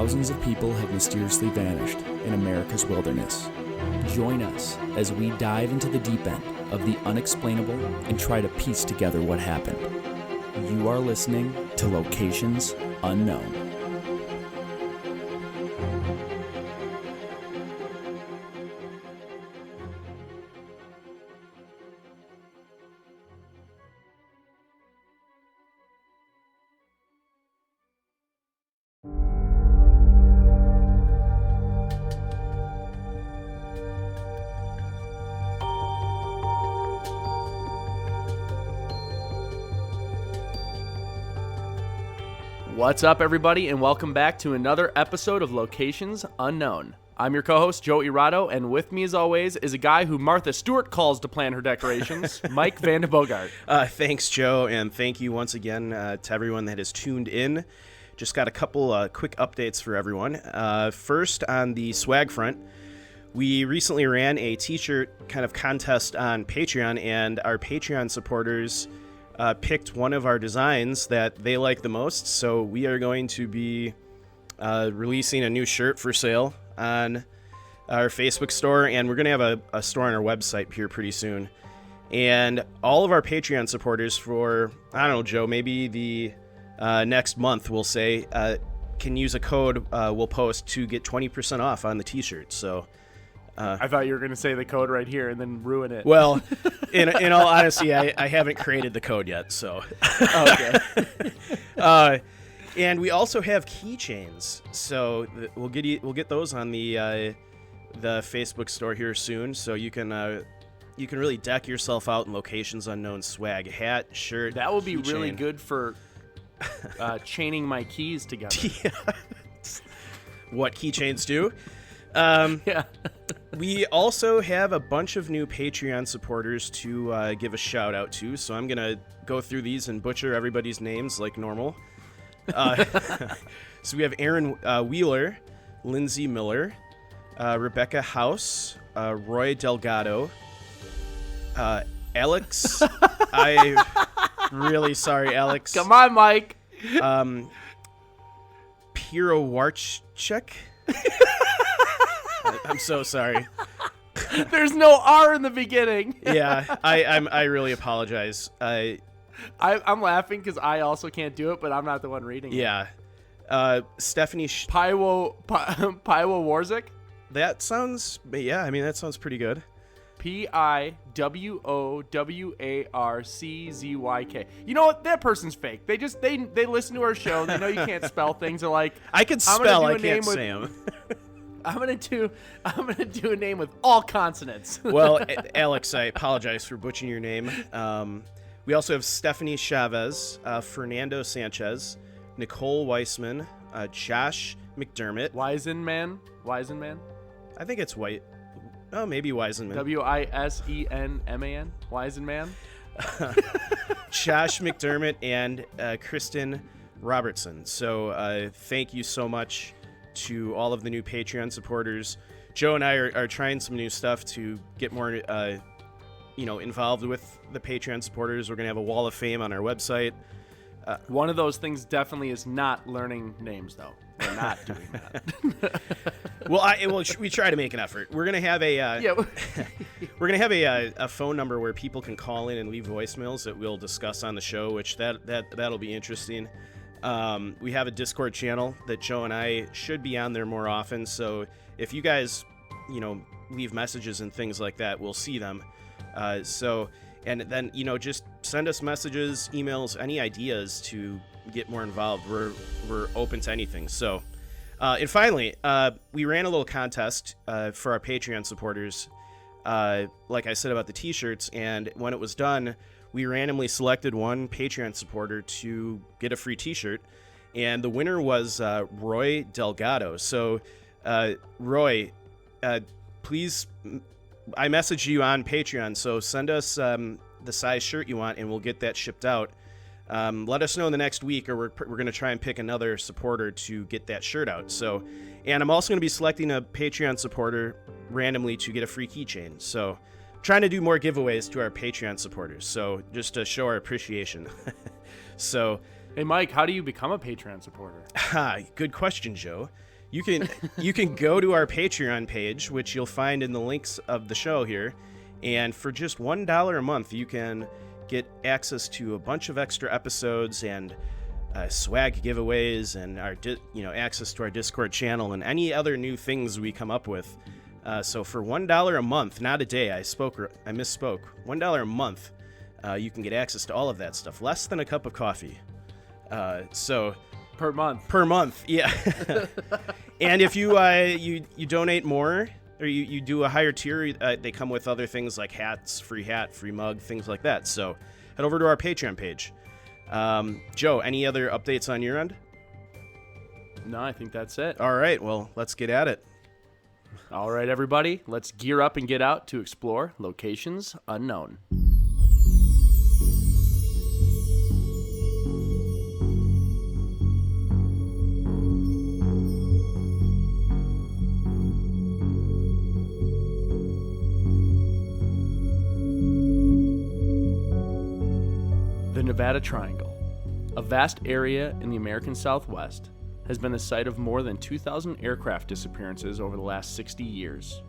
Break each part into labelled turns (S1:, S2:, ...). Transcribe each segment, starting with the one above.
S1: thousands of people have mysteriously vanished in America's wilderness. Join us as we dive into the deep end of the unexplainable and try to piece together what happened. You are listening to Locations Unknown.
S2: What's up, everybody, and welcome back to another episode of Locations Unknown. I'm your co-host, Joe Irado, and with me, as always, is a guy who Martha Stewart calls to plan her decorations, Mike Vandebogart.
S3: Thanks, Joe, and thank you once again to everyone that has tuned in. Just got a couple quick updates for everyone. First, on the swag front, we recently ran a t-shirt kind of contest on Patreon, and our Patreon supporters picked one of our designs that they like the most, so we are going to be releasing a new shirt for sale on our Facebook store, and we're going to have a store on our website here pretty soon. And all of our Patreon supporters for, I don't know, Joe, maybe the next month, we'll say, can use a code we'll post to get 20% off on the t-shirt. So
S2: I thought you were going to say the code right here and then ruin it.
S3: Well, in all honesty, I haven't created the code yet, so. Okay. And we also have keychains, so we'll get those on the Facebook store here soon, so you can really deck yourself out in Locations Unknown swag, hat, shirt.
S2: That would be really good for chaining my keys together.
S3: Yeah. What keychains do.
S2: Yeah.
S3: We also have a bunch of new Patreon supporters to give a shout out to, so I'm going to go through these and butcher everybody's names like normal. So we have Aaron Wheeler, Lindsay Miller, Rebecca House, Roy Delgado, Alex. I'm really sorry, Alex.
S2: Come on, Mike.
S3: Pirowarchek. I'm so sorry.
S2: There's no R in the beginning.
S3: Yeah, I really apologize.
S2: I'm laughing because I also can't do it, but I'm not the one reading it.
S3: Yeah. Stephanie
S2: Piwo Warzik?
S3: That sounds, yeah, I mean, that sounds pretty good.
S2: Piwowarczyk. You know what? That person's fake. They listen to our show. They know you can't spell things. They're like,
S3: I can spell, I can't say them.
S2: I'm gonna do a name with all consonants.
S3: Well, Alex, I apologize for butchering your name. We also have Stephanie Chavez, Fernando Sanchez, Nicole Weissman, Josh McDermott.
S2: Wisenman.
S3: I think it's White. Oh, maybe Wisenman.
S2: Wisenman. Wisenman.
S3: Josh McDermott and Kristen Robertson. So thank you so much to all of the new Patreon supporters. Joe and I are trying some new stuff to get more involved with the Patreon supporters. We're going to have a wall of fame on our website.
S2: One of those things definitely is not learning names, though. We're not doing that.
S3: We try to make an effort. We're going to have we're going to have a phone number where people can call in and leave voicemails that we'll discuss on the show, which that'll be interesting. We have a Discord channel that Joe and I should be on there more often. So if you guys, leave messages and things like that, we'll see them. And then, just send us messages, emails, any ideas to get more involved. We're open to anything. So, and finally, we ran a little contest for our Patreon supporters, like I said about the t-shirts. And when it was done, we randomly selected one Patreon supporter to get a free t-shirt, and the winner was Roy Delgado. So, Roy, please, I messaged you on Patreon, so send us the size shirt you want, and we'll get that shipped out. Let us know in the next week, or we're going to try and pick another supporter to get that shirt out. So, and I'm also going to be selecting a Patreon supporter randomly to get a free keychain. So, trying to do more giveaways to our Patreon supporters, so just to show our appreciation. So,
S2: hey Mike, how do you become a Patreon supporter?
S3: Good question, Joe. you can go to our Patreon page, which you'll find in the links of the show here, and for just $1 a month, you can get access to a bunch of extra episodes and swag giveaways and our access to our Discord channel and any other new things we come up with. So for $1 a month, not a day, I misspoke. $1 a month, you can get access to all of that stuff. Less than a cup of coffee. So
S2: per month.
S3: Per month, yeah. And if you donate more, or you do a higher tier, they come with other things like hats, free hat, free mug, things like that. So head over to our Patreon page. Joe, any other updates on your end?
S2: No, I think that's it.
S3: All right, well, let's get at it.
S2: All right, everybody, let's gear up and get out to explore locations unknown. The Nevada Triangle, a vast area in the American Southwest, has been the site of more than 2,000 aircraft disappearances over the last 60 years.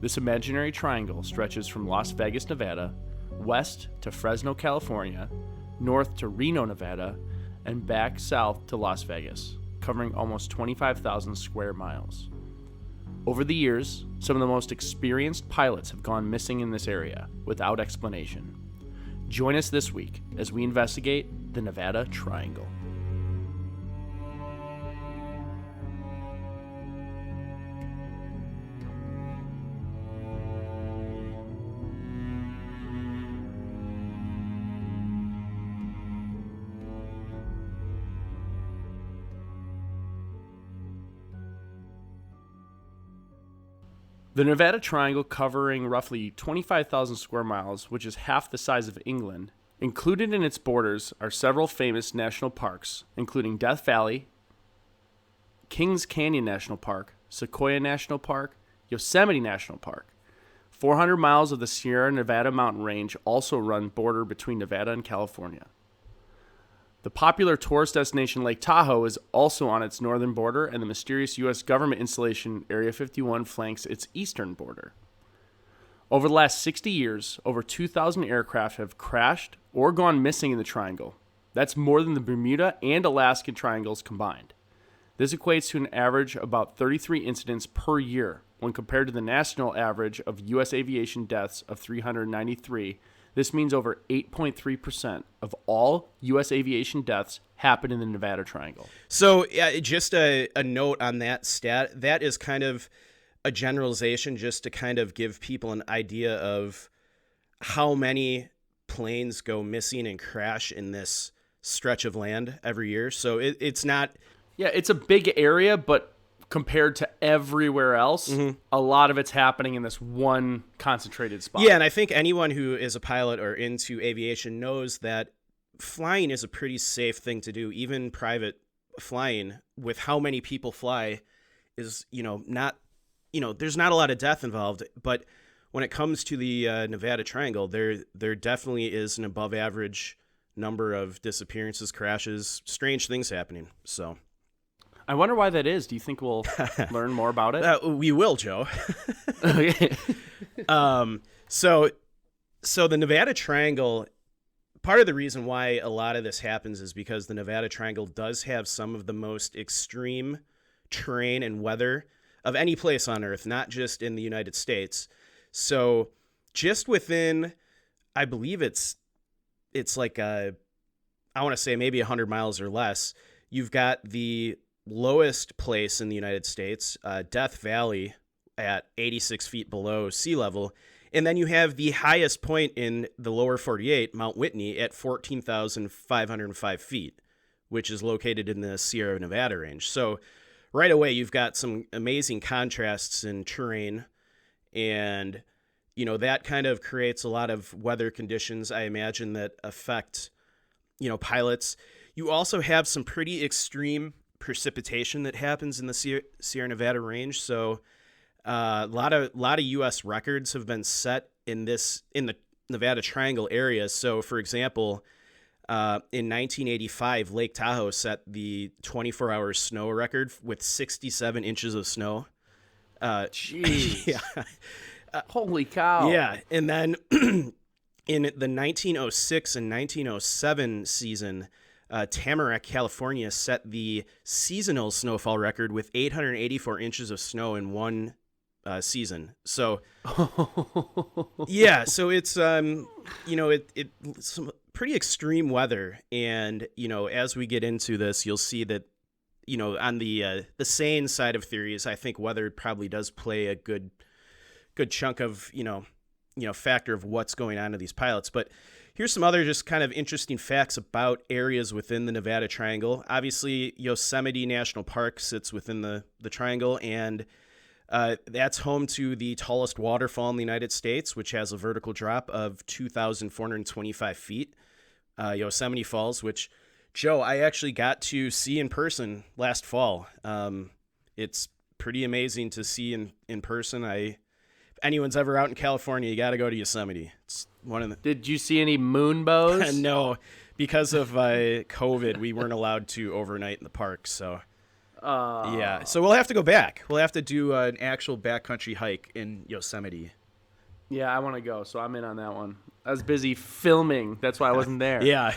S2: This imaginary triangle stretches from Las Vegas, Nevada, west to Fresno, California, north to Reno, Nevada, and back south to Las Vegas, covering almost 25,000 square miles. Over the years, some of the most experienced pilots have gone missing in this area without explanation. Join us this week as we investigate the Nevada Triangle. The Nevada Triangle, covering roughly 25,000 square miles, which is half the size of England. Included in its borders are several famous national parks, including Death Valley, Kings Canyon National Park, Sequoia National Park, Yosemite National Park. 400 miles of the Sierra Nevada mountain range also run border between Nevada and California. The popular tourist destination Lake Tahoe is also on its northern border, and the mysterious U.S. government installation Area 51 flanks its eastern border. Over the last 60 years, over 2,000 aircraft have crashed or gone missing in the triangle. That's more than the Bermuda and Alaskan triangles combined. This equates to an average of about 33 incidents per year when compared to the national average of U.S. aviation deaths of 393. This means over 8.3% of all U.S. aviation deaths happen in the Nevada Triangle.
S3: So just a note on that stat, that is kind of a generalization just to kind of give people an idea of how many planes go missing and crash in this stretch of land every year. So it's not...
S2: Yeah, it's a big area, but compared to everywhere else, a lot of it's happening in this one concentrated spot.
S3: Yeah, and I think anyone who is a pilot or into aviation knows that flying is a pretty safe thing to do. Even private flying, with how many people fly, is, not, there's not a lot of death involved. But when it comes to the Nevada Triangle, there definitely is an above average number of disappearances, crashes, strange things happening. So...
S2: I wonder why that is. Do you think we'll learn more about it?
S3: We will, Joe.
S2: Okay.
S3: So the Nevada Triangle, part of the reason why a lot of this happens is because the Nevada Triangle does have some of the most extreme terrain and weather of any place on Earth, not just in the United States. So just within, I believe it's like I want to say maybe 100 miles or less, you've got the lowest place in the United States, Death Valley, at 86 feet below sea level. And then you have the highest point in the lower 48, Mount Whitney, at 14,505 feet, which is located in the Sierra Nevada range. So right away, you've got some amazing contrasts in terrain. And, that kind of creates a lot of weather conditions, I imagine, that affect, pilots. You also have some pretty extreme precipitation that happens in the Sierra Nevada range. So a lot of U.S. records have been set in the Nevada Triangle area. So, for example, In 1985, Lake Tahoe set the 24-hour snow record with 67 inches of snow.
S2: Jeez.
S3: Yeah.
S2: Holy cow.
S3: Yeah. And then in the 1906 and 1907 season, Tamarack, California set the seasonal snowfall record with 884 inches of snow in one season. So, yeah, so it's, it's some pretty extreme weather. And, as we get into this, you'll see that, on the sane side of theories, I think weather probably does play a good chunk of, factor of what's going on to these pilots. But here's some other just kind of interesting facts about areas within the Nevada Triangle. Obviously, Yosemite National Park sits within the Triangle, and that's home to the tallest waterfall in the United States, which has a vertical drop of 2,425 feet. Yosemite Falls, which, Joe, I actually got to see in person last fall. It's pretty amazing to see in person. If anyone's ever out in California, you got to go to Yosemite. It's one of the...
S2: Did you see any moonbows?
S3: No, because of COVID, we weren't allowed to overnight in the park. So, yeah. So we'll have to go back. We'll have to do an actual backcountry hike in Yosemite.
S2: Yeah, I want to go, so I'm in on that one. I was busy filming. That's why I wasn't there.
S3: Yeah.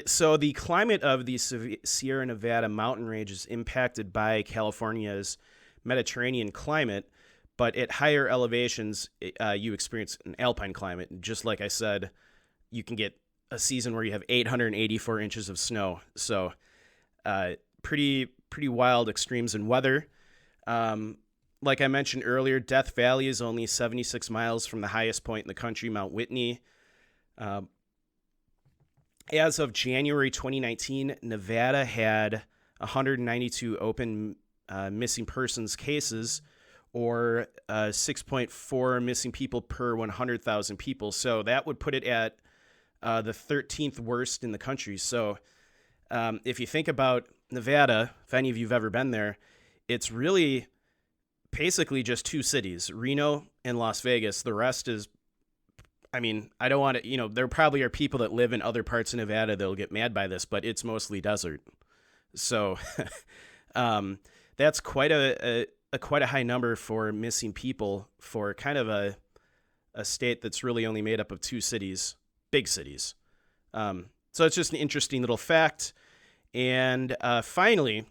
S3: So the climate of the Sierra Nevada mountain range is impacted by California's Mediterranean climate, but at higher elevations, you experience an alpine climate. And just like I said, you can get a season where you have 884 inches of snow. So pretty wild extremes in weather. Like I mentioned earlier, Death Valley is only 76 miles from the highest point in the country, Mount Whitney. As of January 2019, Nevada had 192 open missing persons cases, or 6.4 missing people per 100,000 people. So that would put it at the 13th worst in the country. So if you think about Nevada, if any of you have ever been there, it's really basically just two cities, Reno and Las Vegas. The rest is, I don't want to, there probably are people that live in other parts of Nevada that'll get mad by this, but it's mostly desert. So that's quite a high number for missing people for kind of a state that's really only made up of two cities, big cities. So it's just an interesting little fact. And finally,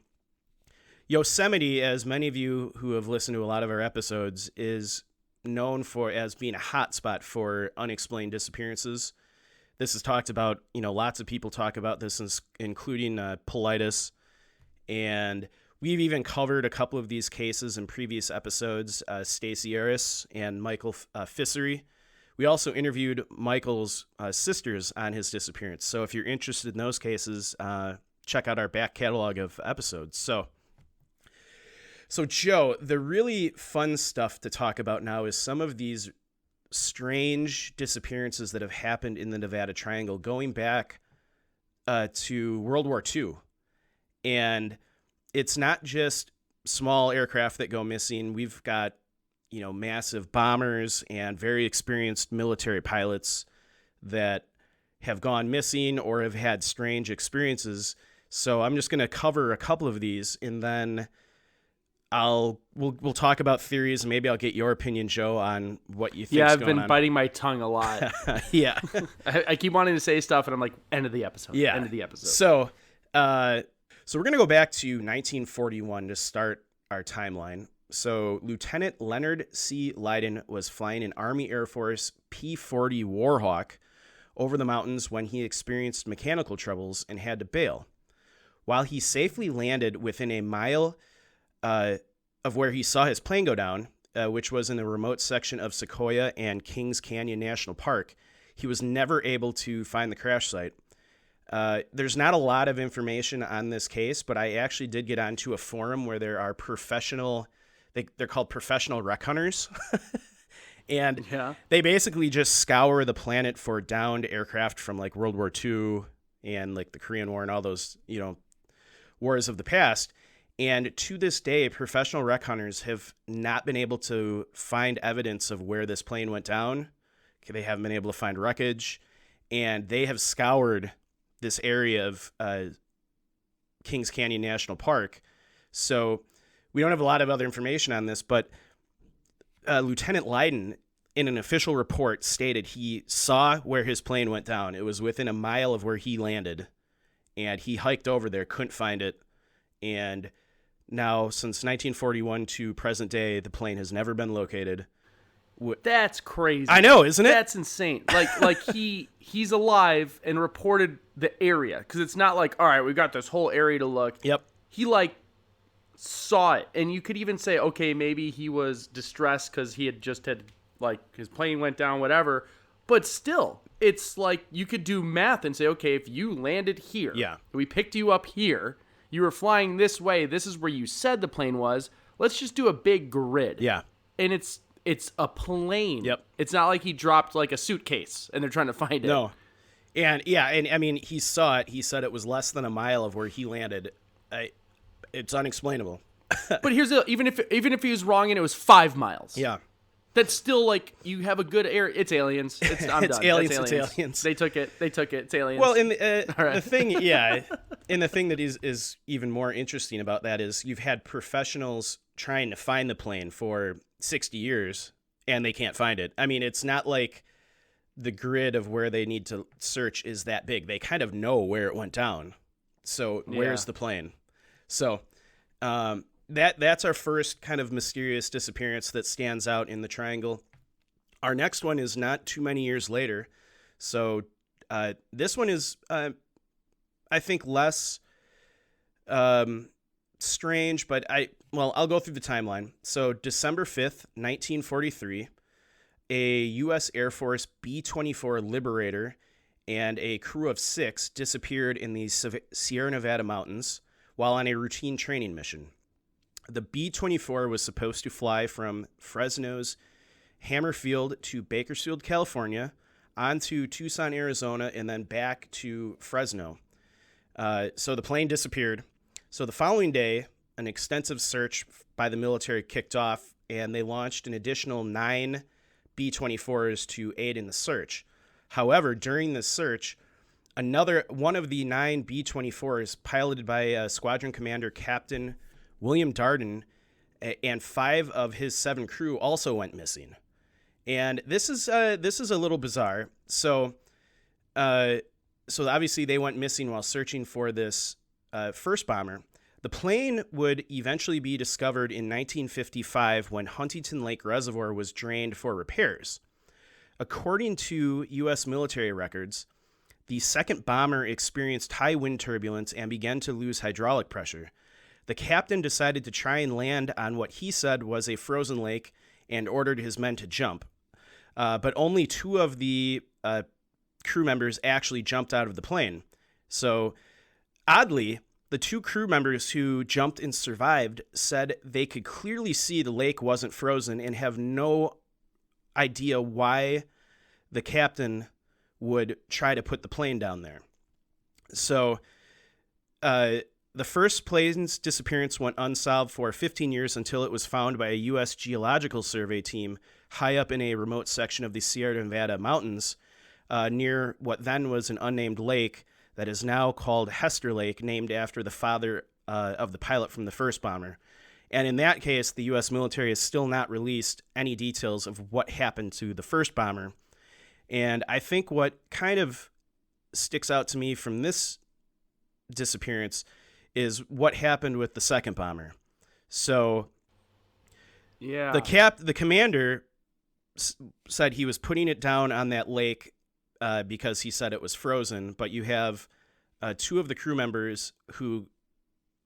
S3: Yosemite, as many of you who have listened to a lot of our episodes, is known for as being a hotspot for unexplained disappearances. This is talked about, lots of people talk about this, including Politis, and we've even covered a couple of these cases in previous episodes, Stacey Aris and Michael Fissery. We also interviewed Michael's sisters on his disappearance. So if you're interested in those cases, check out our back catalog of episodes. So Joe, the really fun stuff to talk about now is some of these strange disappearances that have happened in the Nevada Triangle going back to World War II. And it's not just small aircraft that go missing. We've got, massive bombers and very experienced military pilots that have gone missing or have had strange experiences. So I'm just going to cover a couple of these, and then we'll talk about theories, and maybe I'll get your opinion, Joe, on what you think.
S2: Yeah, I've been biting my tongue a lot.
S3: Yeah.
S2: I keep wanting to say stuff, and I'm like, end of the episode.
S3: Yeah.
S2: End of the episode.
S3: So we're going to go back to 1941 to start our timeline. So Lieutenant Leonard C. Leiden was flying an Army Air Force P-40 Warhawk over the mountains when he experienced mechanical troubles and had to bail. While he safely landed within a mile of where he saw his plane go down, which was in the remote section of Sequoia and Kings Canyon National Park, he was never able to find the crash site. There's not a lot of information on this case, but I actually did get onto a forum where there are they're called professional wreck hunters. And they basically just scour the planet for downed aircraft from like World War II and like the Korean War and all those, wars of the past. And to this day, professional wreck hunters have not been able to find evidence of where this plane went down. They haven't been able to find wreckage, and they have scoured this area of Kings Canyon National Park. So we don't have a lot of other information on this, but Lieutenant Leiden, in an official report, stated he saw where his plane went down. It was within a mile of where he landed, and he hiked over there, couldn't find it. And now, since 1941 to present day, the plane has never been located.
S2: That's crazy.
S3: I know, isn't it?
S2: That's insane. Like he's alive and reported the area, because it's not like, all right, we got this whole area to look.
S3: Yep.
S2: He saw it, and you could even say, okay, maybe he was distressed because he had his plane went down, whatever. But still, it's like you could do math and say, okay, if you landed here, we picked you up here, you were flying this way, this is where you said the plane was. Let's just do a big grid.
S3: Yeah.
S2: And it's a plane.
S3: Yep.
S2: It's not like he dropped like a suitcase and they're trying to find it.
S3: No. And I mean, he saw it. He said it was less than a mile of where he landed. It's unexplainable.
S2: But here's even if he was wrong and it was 5 miles.
S3: Yeah.
S2: That's still like, you have a good area. It's aliens. I'm
S3: it's
S2: done.
S3: aliens.
S2: That's
S3: It's aliens.
S2: They took it. It's aliens.
S3: Well, and
S2: right.
S3: the thing, and the thing that is even more interesting about that is you've had professionals trying to find the plane for 60 years and they can't find it. I mean, it's not like the grid of where they need to search is that big. They kind of know where it went down. So where's the plane? So that's our first kind of mysterious disappearance that stands out in the triangle. Our next one is not too many years later. So this one is, I think, less strange, but I'll go through the timeline. So December 5th, 1943, a U.S. Air Force B-24 Liberator and a crew of 6 disappeared in the Sierra Nevada mountains while on a routine training mission. The B-24 was supposed to fly from Fresno's Hammerfield to Bakersfield, California, on to Tucson, Arizona, and then back to Fresno. So the plane disappeared. So the following day, an extensive search by the military kicked off, and they launched an additional 9 B-24s to aid in the search. However, during the search, one of the 9 B-24s, piloted by Squadron Commander Captain William Darden, and 5 of his 7 crew also went missing. And this is a little bizarre. So obviously they went missing while searching for this first bomber. The plane would eventually be discovered in 1955 when Huntington Lake Reservoir was drained for repairs. According to U.S. military records, the second bomber experienced high wind turbulence and began to lose hydraulic pressure. The captain decided to try and land on what he said was a frozen lake and ordered his men to jump. But only 2 of the crew members actually jumped out of the plane. So, oddly, the 2 crew members who jumped and survived said they could clearly see the lake wasn't frozen and have no idea why the captain would try to put the plane down there. So, the first plane's disappearance went unsolved for 15 years until it was found by a U.S. Geological Survey team high up in a remote section of the Sierra Nevada mountains near what then was an unnamed lake that is now called Hester Lake, named after the father of the pilot from the first bomber. And in that case, the U.S. military has still not released any details of what happened to the first bomber. And I think what kind of sticks out to me from this disappearance is what happened with the second bomber. So the commander said he was putting it down on that lake because he said it was frozen, but you have 2 of the crew members who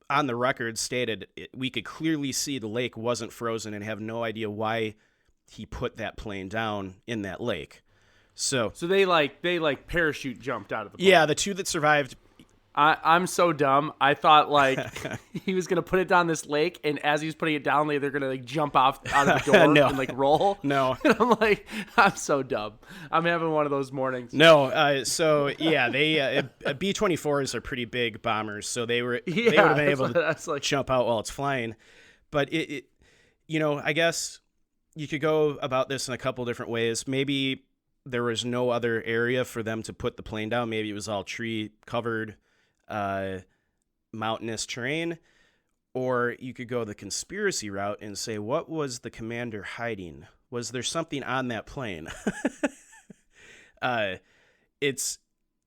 S3: on the record stated we could clearly see the lake wasn't frozen and have no idea why he put that plane down in that lake. So
S2: they parachute jumped out of the plane.
S3: Yeah, the 2 that survived.
S2: I'm so dumb. I thought he was gonna put it down this lake, and as he was putting it down, they're gonna jump out of the door
S3: No.
S2: and roll.
S3: No,
S2: and I'm so dumb. I'm having one of those mornings.
S3: No, so yeah, they B-24s are pretty big bombers, so they would have been able to jump out while it's flying. But it I guess you could go about this in a couple different ways. Maybe there was no other area for them to put the plane down. Maybe it was all tree covered, mountainous terrain. Or you could go the conspiracy route and say, what was the commander hiding? Was there something on that plane? It's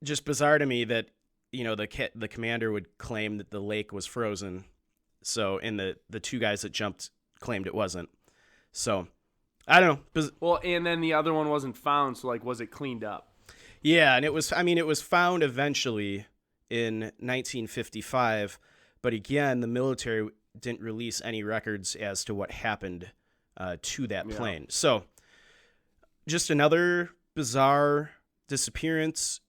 S3: just bizarre to me that, the commander would claim that the lake was frozen. So, and the two guys that jumped claimed it wasn't. So, I don't know.
S2: Well, and then the other one wasn't found. So, was it cleaned up?
S3: Yeah, and it was found eventually in 1955. But again, the military didn't release any records as to what happened to that plane. Yeah. So, just another bizarre disappearance.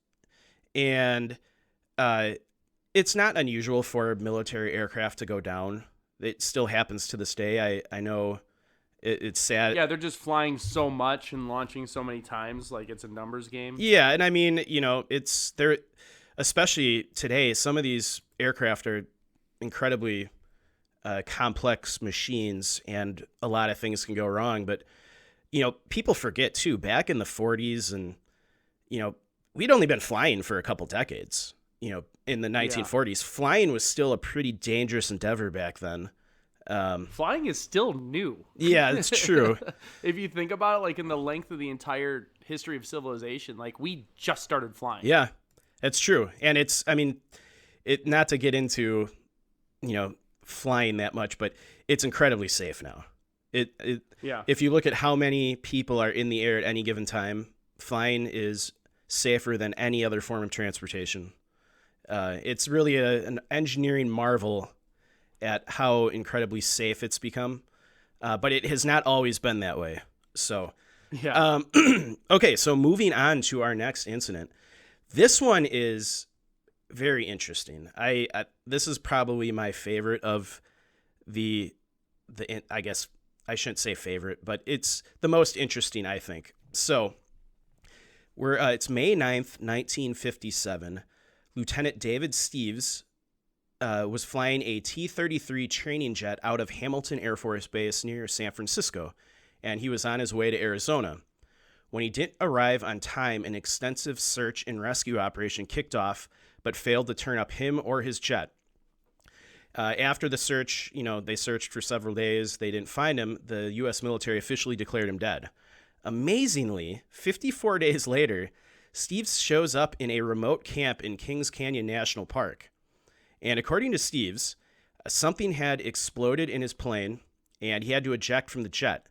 S3: And it's not unusual for military aircraft to go down. It still happens to this day. I know it's sad.
S2: Yeah, they're just flying so much and launching so many times, it's a numbers game.
S3: Yeah, and I mean, it's there, especially today, some of these aircraft are incredibly complex machines, and a lot of things can go wrong. But people forget too, back in the 40s, and we'd only been flying for a couple decades. In the 1940s, flying was still a pretty dangerous endeavor back then.
S2: Flying is still new.
S3: Yeah, it's true.
S2: If you think about it, in the length of the entire history of civilization, we just started flying.
S3: Yeah, it's true. And not to get into flying that much, but it's incredibly safe now. If you look at how many people are in the air at any given time, flying is safer than any other form of transportation. It's really an engineering marvel at how incredibly safe it's become. But it has not always been that way. So,
S2: yeah.
S3: Okay. So moving on to our next incident, this one is very interesting. This is probably my favorite of the I guess I shouldn't say favorite, but it's the most interesting, I think. So it's May 9th, 1957. Lieutenant David Steves was flying a T-33 training jet out of Hamilton Air Force Base near San Francisco, and he was on his way to Arizona. When he didn't arrive on time, an extensive search and rescue operation kicked off, but failed to turn up him or his jet. After the search, they searched for several days. They didn't find him. The U.S. military officially declared him dead. Amazingly, 54 days later, Steves shows up in a remote camp in Kings Canyon National Park. And according to Steves, something had exploded in his plane, and he had to eject from the jet.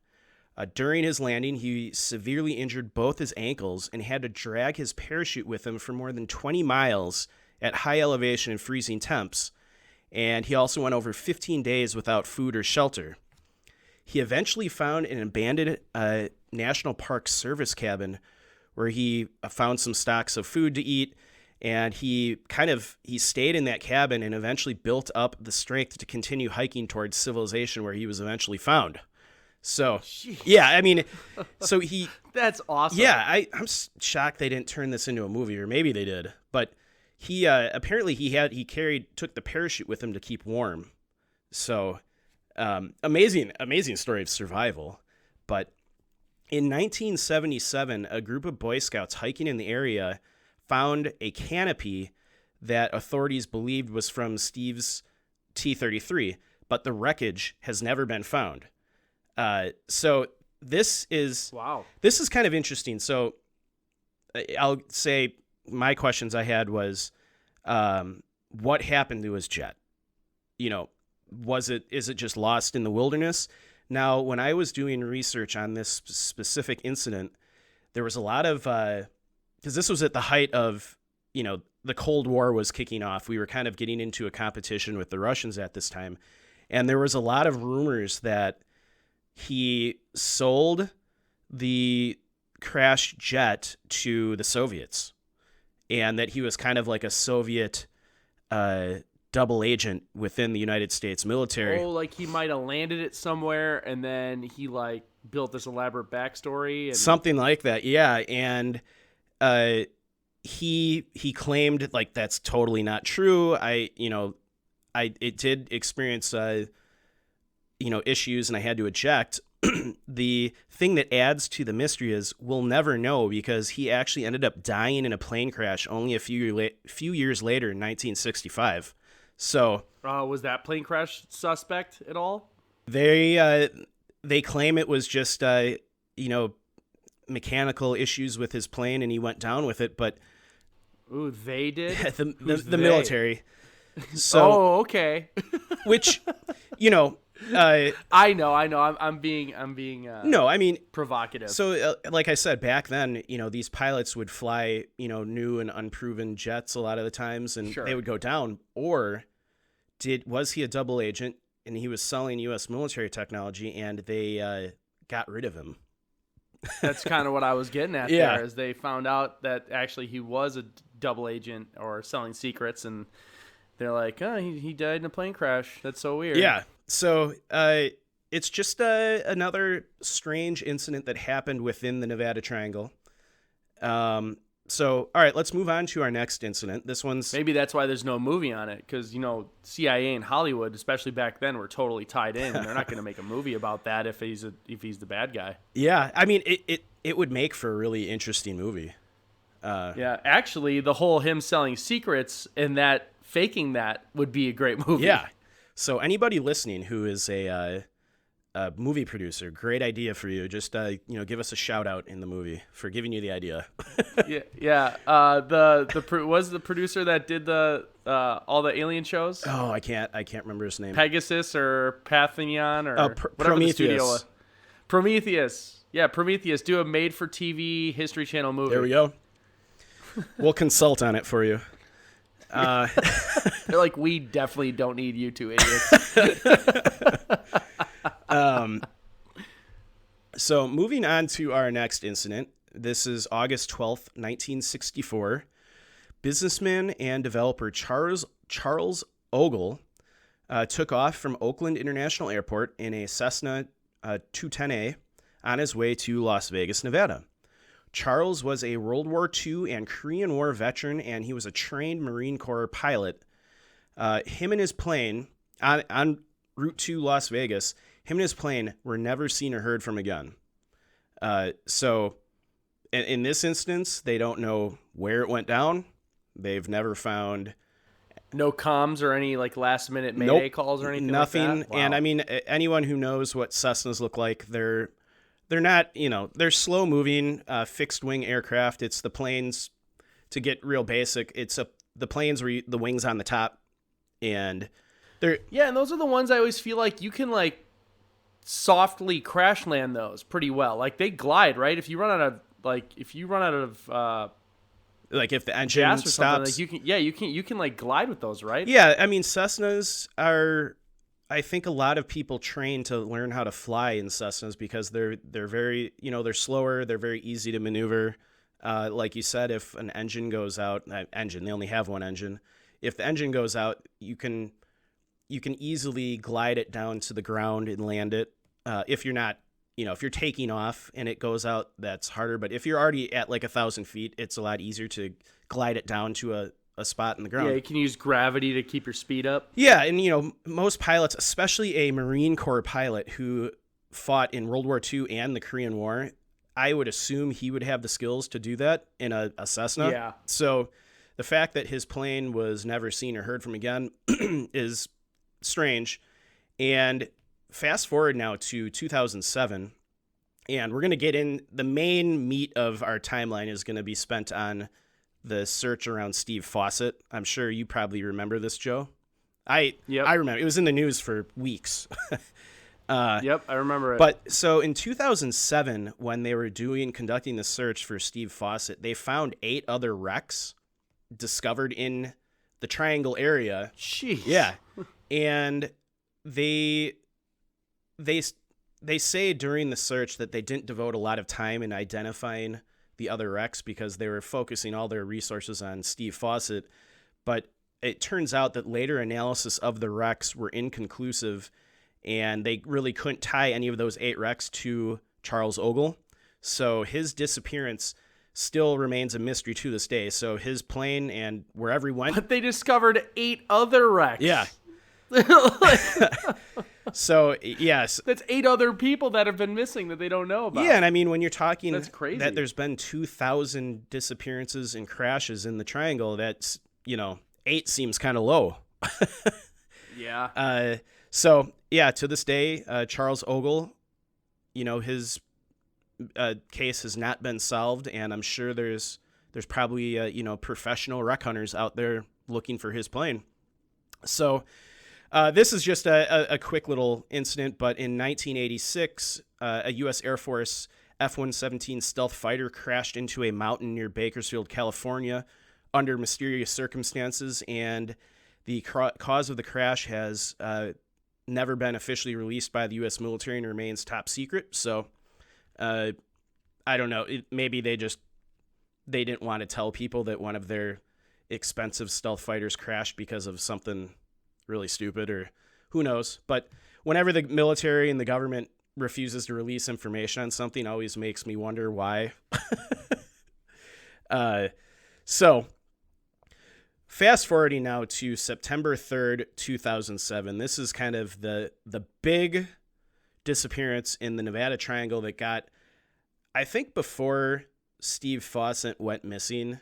S3: During his landing, he severely injured both his ankles and had to drag his parachute with him for more than 20 miles at high elevation and freezing temps. And he also went over 15 days without food or shelter. He eventually found an abandoned National Park service cabin where he found some stocks of food to eat, and he stayed in that cabin and eventually built up the strength to continue hiking towards civilization, where he was eventually found. So, yeah, so he...
S2: That's awesome.
S3: Yeah, I'm shocked they didn't turn this into a movie, or maybe they did. But he apparently took the parachute with him to keep warm. So, amazing story of survival. But in 1977, a group of Boy Scouts hiking in the area found a canopy that authorities believed was from Steve's T-33, but the wreckage has never been found. So this is kind of interesting. So I'll say my questions I had was, what happened to his jet? Is it just lost in the wilderness? Now, when I was doing research on this specific incident, there was a lot of, because this was at the height of, the Cold War was kicking off. We were kind of getting into a competition with the Russians at this time. And there was a lot of rumors that he sold the crashed jet to the Soviets, and that he was kind of like a Soviet double agent within the United States military.
S2: Oh, like he might have landed it somewhere, and then he built this elaborate backstory. And...
S3: Something like that, yeah. And he claimed that's totally not true. It did experience issues, and I had to eject. the thing that adds to the mystery is we'll never know because he actually ended up dying in a plane crash only a few years later in 1965. So
S2: was that plane crash suspect at all?
S3: they claim it was just mechanical issues with his plane and he went down with it, but
S2: ooh, they did.
S3: the military. So
S2: okay.
S3: which
S2: I know. I'm being
S3: no, I mean
S2: provocative.
S3: So like I said, back then, these pilots would fly, new and unproven jets a lot of the times, and
S2: Sure.
S3: they would go down. Or was he a double agent and he was selling U.S. military technology and they got rid of him?
S2: That's kind of what I was getting at
S3: Yeah.
S2: there, is they found out that actually he was a double agent or selling secrets, and they're like, oh, he died in a plane crash. That's so weird.
S3: Yeah. So it's just another strange incident that happened within the Nevada Triangle. So, all right, let's move on to our next incident. This one's...
S2: Maybe that's why there's no movie on it, because, CIA and Hollywood, especially back then, were totally tied in, and they're not going to make a movie about that if he's the bad guy.
S3: Yeah, I mean, it would make for a really interesting movie.
S2: Yeah, actually, the whole him selling secrets and that faking that would be a great movie.
S3: Yeah. So anybody listening who is a movie producer, great idea for you. Just give us a shout out in the movie for giving you the idea.
S2: Yeah. Was the producer that did the all the alien shows?
S3: Oh, I can't remember his name.
S2: Pegasus or Pantheon or whatever
S3: Prometheus.
S2: the studio was. Prometheus. Yeah, Prometheus. Do a made-for-TV History Channel movie.
S3: There we go. We'll consult on it for you.
S2: They're like, we definitely don't need you two idiots.
S3: So moving on to our next incident. This is August 12th, 1964. Businessman and developer Charles Ogle took off from Oakland International Airport in a Cessna 210A on his way to Las Vegas, Nevada. Charles was a World War II and Korean War veteran, and he was a trained Marine Corps pilot. Him and his plane, on route to Las Vegas, him and his plane were never seen or heard from again. So in this instance, they don't know where it went down. They've never found...
S2: No comms or any last-minute mayday calls or anything
S3: nothing.
S2: like that? Wow.
S3: And I mean, anyone who knows what Cessnas look like, they're not, they're slow moving, fixed wing aircraft. It's the planes, to get real basic, it's the planes where the wings on the top, and they're... Yeah,
S2: and those are the ones I always feel like you can softly crash land those pretty well. They glide, right? If you run out of
S3: if the engine
S2: gas or
S3: stops,
S2: something, you can glide with those, right?
S3: Yeah, I mean, Cessnas are... I think a lot of people train to learn how to fly in Cessnas because they're very, they're slower. They're very easy to maneuver. Like you said, if an engine goes out, they only have one engine. If the engine goes out, you can easily glide it down to the ground and land it. If you're not, if you're taking off and it goes out, that's harder. But if you're already at 1,000 feet, it's a lot easier to glide it down to a spot in the ground.
S2: Yeah, you can use gravity to keep your speed up.
S3: Yeah, and most pilots, especially a Marine Corps pilot who fought in World War II and the Korean War, I would assume he would have the skills to do that in a Cessna.
S2: Yeah.
S3: So the fact that his plane was never seen or heard from again is strange. And fast forward now to 2007, and we're going to get in, the main meat of our timeline is going to be spent on the search around Steve Fawcett. I'm sure you probably remember this, Joe. I remember. It was in the news for weeks.
S2: Yep, I remember it.
S3: But so in 2007, when they were conducting the search for Steve Fawcett, they found 8 other wrecks discovered in the Triangle area.
S2: Jeez.
S3: Yeah. And they say during the search that they didn't devote a lot of time in identifying the other wrecks because they were focusing all their resources on Steve Fawcett. But it turns out that later analysis of the wrecks were inconclusive, and they really couldn't tie any of those 8 wrecks to Charles Ogle. So his disappearance still remains a mystery to this day. So his plane and wherever he went...
S2: But they discovered 8 other wrecks.
S3: Yeah. So, yes.
S2: That's 8 other people that have been missing that they don't know about.
S3: Yeah, and I mean, when you're talking
S2: That's crazy.
S3: that there's been 2,000 disappearances and crashes in the triangle, that's, 8 seems kind of low.
S2: Yeah.
S3: So, yeah, to this day, Charles Ogle, his case has not been solved, and I'm sure there's probably, professional wreck hunters out there looking for his plane. So this is just a quick little incident, but in 1986, a U.S. Air Force F-117 stealth fighter crashed into a mountain near Bakersfield, California, under mysterious circumstances, and the cause of the crash has never been officially released by the U.S. military and remains top secret. So I don't know. Maybe they didn't want to tell people that one of their expensive stealth fighters crashed because of something really stupid, or who knows. But whenever the military and the government refuses to release information on something, always makes me wonder why. So fast forwarding now to September 3rd, 2007. This is kind of the big disappearance in the Nevada Triangle that got, I think before Steve Fawcett went missing,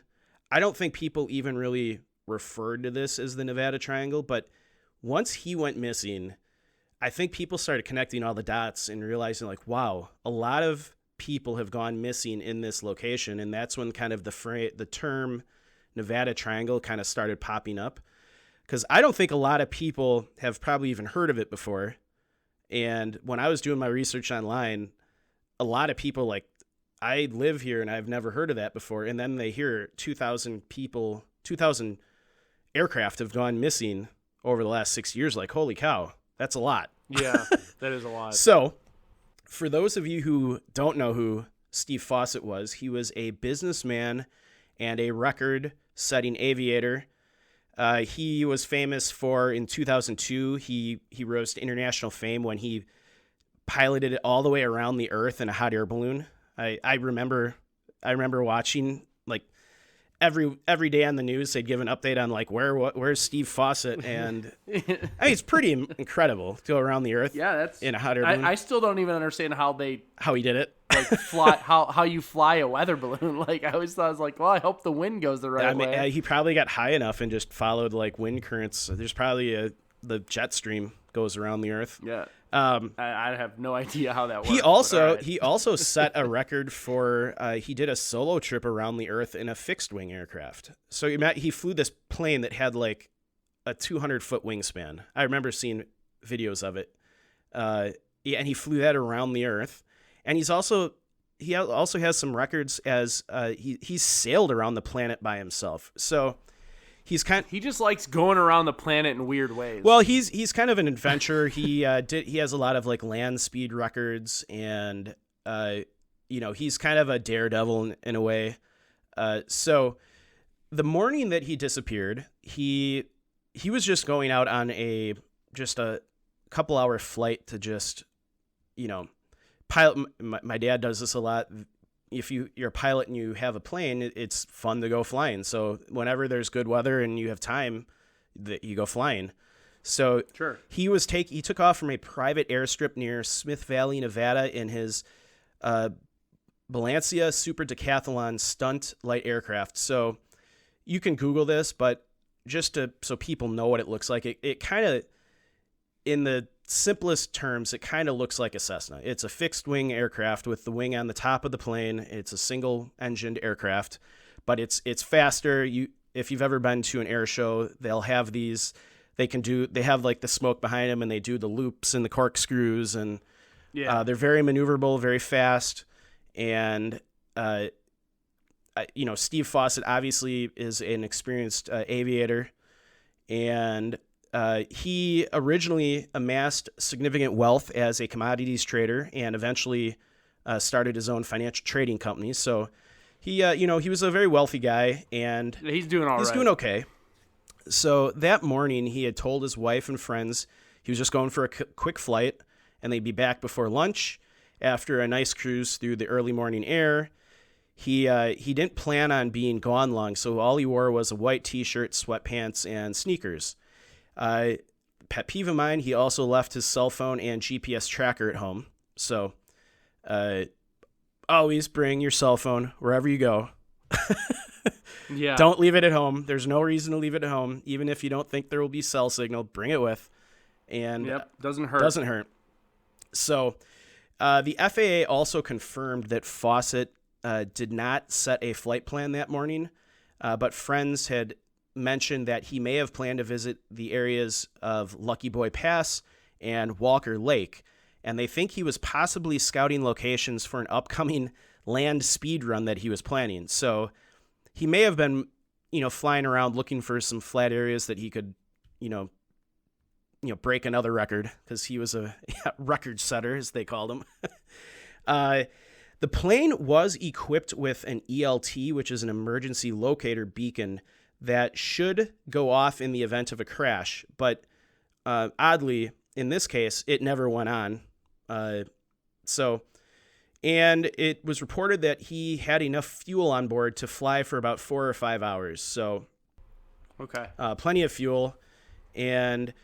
S3: I don't think people even really referred to this as the Nevada Triangle, but once he went missing, I think people started connecting all the dots and realizing, like, wow, a lot of people have gone missing in this location. And that's when kind of the term Nevada Triangle kind of started popping up, because I don't think a lot of people have probably even heard of it before. And when I was doing my research online, a lot of people, like, I live here and I've never heard of that before. And then they hear 2,000 aircraft have gone missing over the last 6 years. Like, holy cow, that's a lot.
S2: Yeah, that is a lot.
S3: So for those of you who don't know who Steve Fawcett was, he was a businessman and a record-setting aviator. He was famous for, in 2002, he rose to international fame when he piloted it all the way around the Earth in a hot air balloon. I remember watching, like, every day on the news they'd give an update on, like, where's Steve Fawcett, and I mean, it's pretty incredible to go around the Earth.
S2: Yeah, that's
S3: in a hot air balloon.
S2: I still don't even understand how he
S3: did it.
S2: Like, fly how you fly a weather balloon. Like, I always thought, I was like, well, I hope the wind goes the right way.
S3: He probably got high enough and just followed, like, wind currents. There's probably the jet stream goes around the Earth.
S2: Yeah. I have no idea how that works.
S3: He also set a record for he did a solo trip around the Earth in a fixed wing aircraft. So he flew this plane that had like a 200-foot wingspan. I remember seeing videos of it. And he flew that around the Earth. And he also has some records as he's sailed around the planet by himself. So he
S2: just likes going around the planet in weird ways.
S3: Well, he's kind of an adventurer. He has a lot of, like, land speed records, and he's kind of a daredevil in a way. So the morning that he disappeared, he was just going out on a couple hour flight to just, pilot. My dad does this a lot. If you're a pilot and you have a plane, it's fun to go flying. So whenever there's good weather and you have time, you go flying. So
S2: sure.
S3: He took off from a private airstrip near Smith Valley, Nevada, in his Balancia Super Decathlon stunt light aircraft. So you can Google this, but just so people know what it looks like, it kind of, in the simplest terms, it kind of looks like a Cessna. It's a fixed wing aircraft with the wing on the top of the plane. It's a single engined aircraft, but it's faster. If you've ever been to an air show, they'll have these. They have, like, the smoke behind them, and they do the loops and the corkscrews, and they're very maneuverable, very fast. And Steve Fawcett obviously is an experienced aviator, and he originally amassed significant wealth as a commodities trader and eventually started his own financial trading company. So he was a very wealthy guy, and
S2: he's doing all right.
S3: He's doing okay. So that morning he had told his wife and friends he was just going for a quick flight, and they'd be back before lunch after a nice cruise through the early morning air. He didn't plan on being gone long, so all he wore was a white t-shirt, sweatpants, and sneakers. pet peeve of mine, he also left his cell phone and GPS tracker at home. So always bring your cell phone wherever you go.
S2: Yeah.
S3: Don't leave it at home. There's no reason to leave it at home. Even if you don't think there will be cell signal, bring it with. And
S2: doesn't hurt.
S3: Doesn't hurt. So the FAA also confirmed that Fawcett did not set a flight plan that morning, but friends had mentioned that he may have planned to visit the areas of Lucky Boy Pass and Walker Lake, and they think he was possibly scouting locations for an upcoming land speed run that he was planning. So he may have been, flying around looking for some flat areas that he could, break another record, because he was a record setter, as they called him. The plane was equipped with an ELT, which is an emergency locator beacon that should go off in the event of a crash. But oddly, in this case, it never went on. And it was reported that he had enough fuel on board to fly for about 4 or 5 hours. So,
S2: okay,
S3: plenty of fuel. And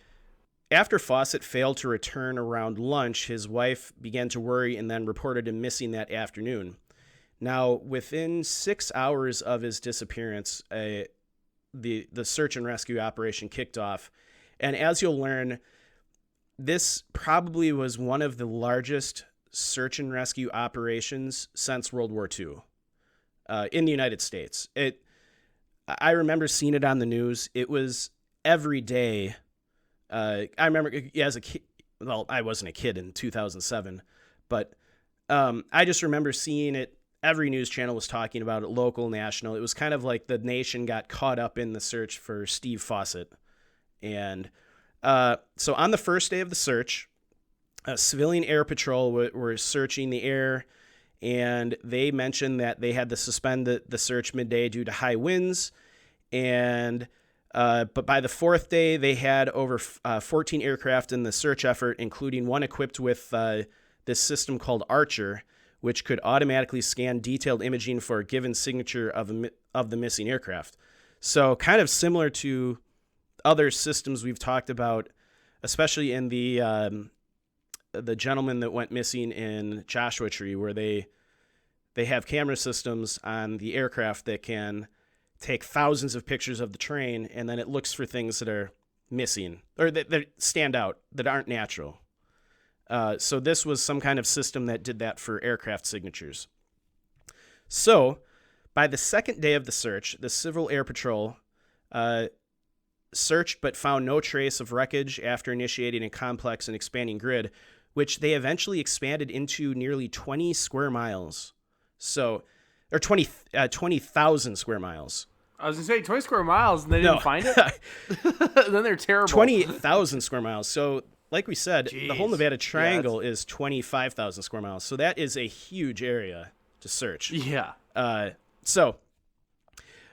S3: after Fawcett failed to return around lunch, his wife began to worry and then reported him missing that afternoon. Now, within 6 hours of his disappearance, the search and rescue operation kicked off. And as you'll learn, this probably was one of the largest search and rescue operations since World War II in the United States. I remember seeing it on the news. It was every day. I remember as a kid. Well, I wasn't a kid in 2007, but I just remember seeing it. Every news channel was talking about it, local, national. It was kind of like the nation got caught up in the search for Steve Fawcett. And so on the first day of the search, civilian air patrol were searching the air, and they mentioned that they had to suspend the search midday due to high winds. And but by the fourth day, they had over 14 aircraft in the search effort, including one equipped with this system called Archer, which could automatically scan detailed imaging for a given signature of the missing aircraft. So kind of similar to other systems we've talked about, especially in the gentleman that went missing in Joshua Tree, where they have camera systems on the aircraft that can take thousands of pictures of the train, and then it looks for things that are missing or that stand out, that aren't natural. So this was some kind of system that did that for aircraft signatures. So by the second day of the search, the Civil Air Patrol searched but found no trace of wreckage after initiating a complex and expanding grid, which they eventually expanded into nearly 20 square miles. So, or 20,000 square miles.
S2: I was going to say 20 square miles and they didn't find it? Then they're terrible.
S3: 20,000 square miles. So, like we said,
S2: Jeez.
S3: The whole Nevada Triangle is 25,000 square miles. So that is a huge area to search.
S2: Yeah.
S3: So,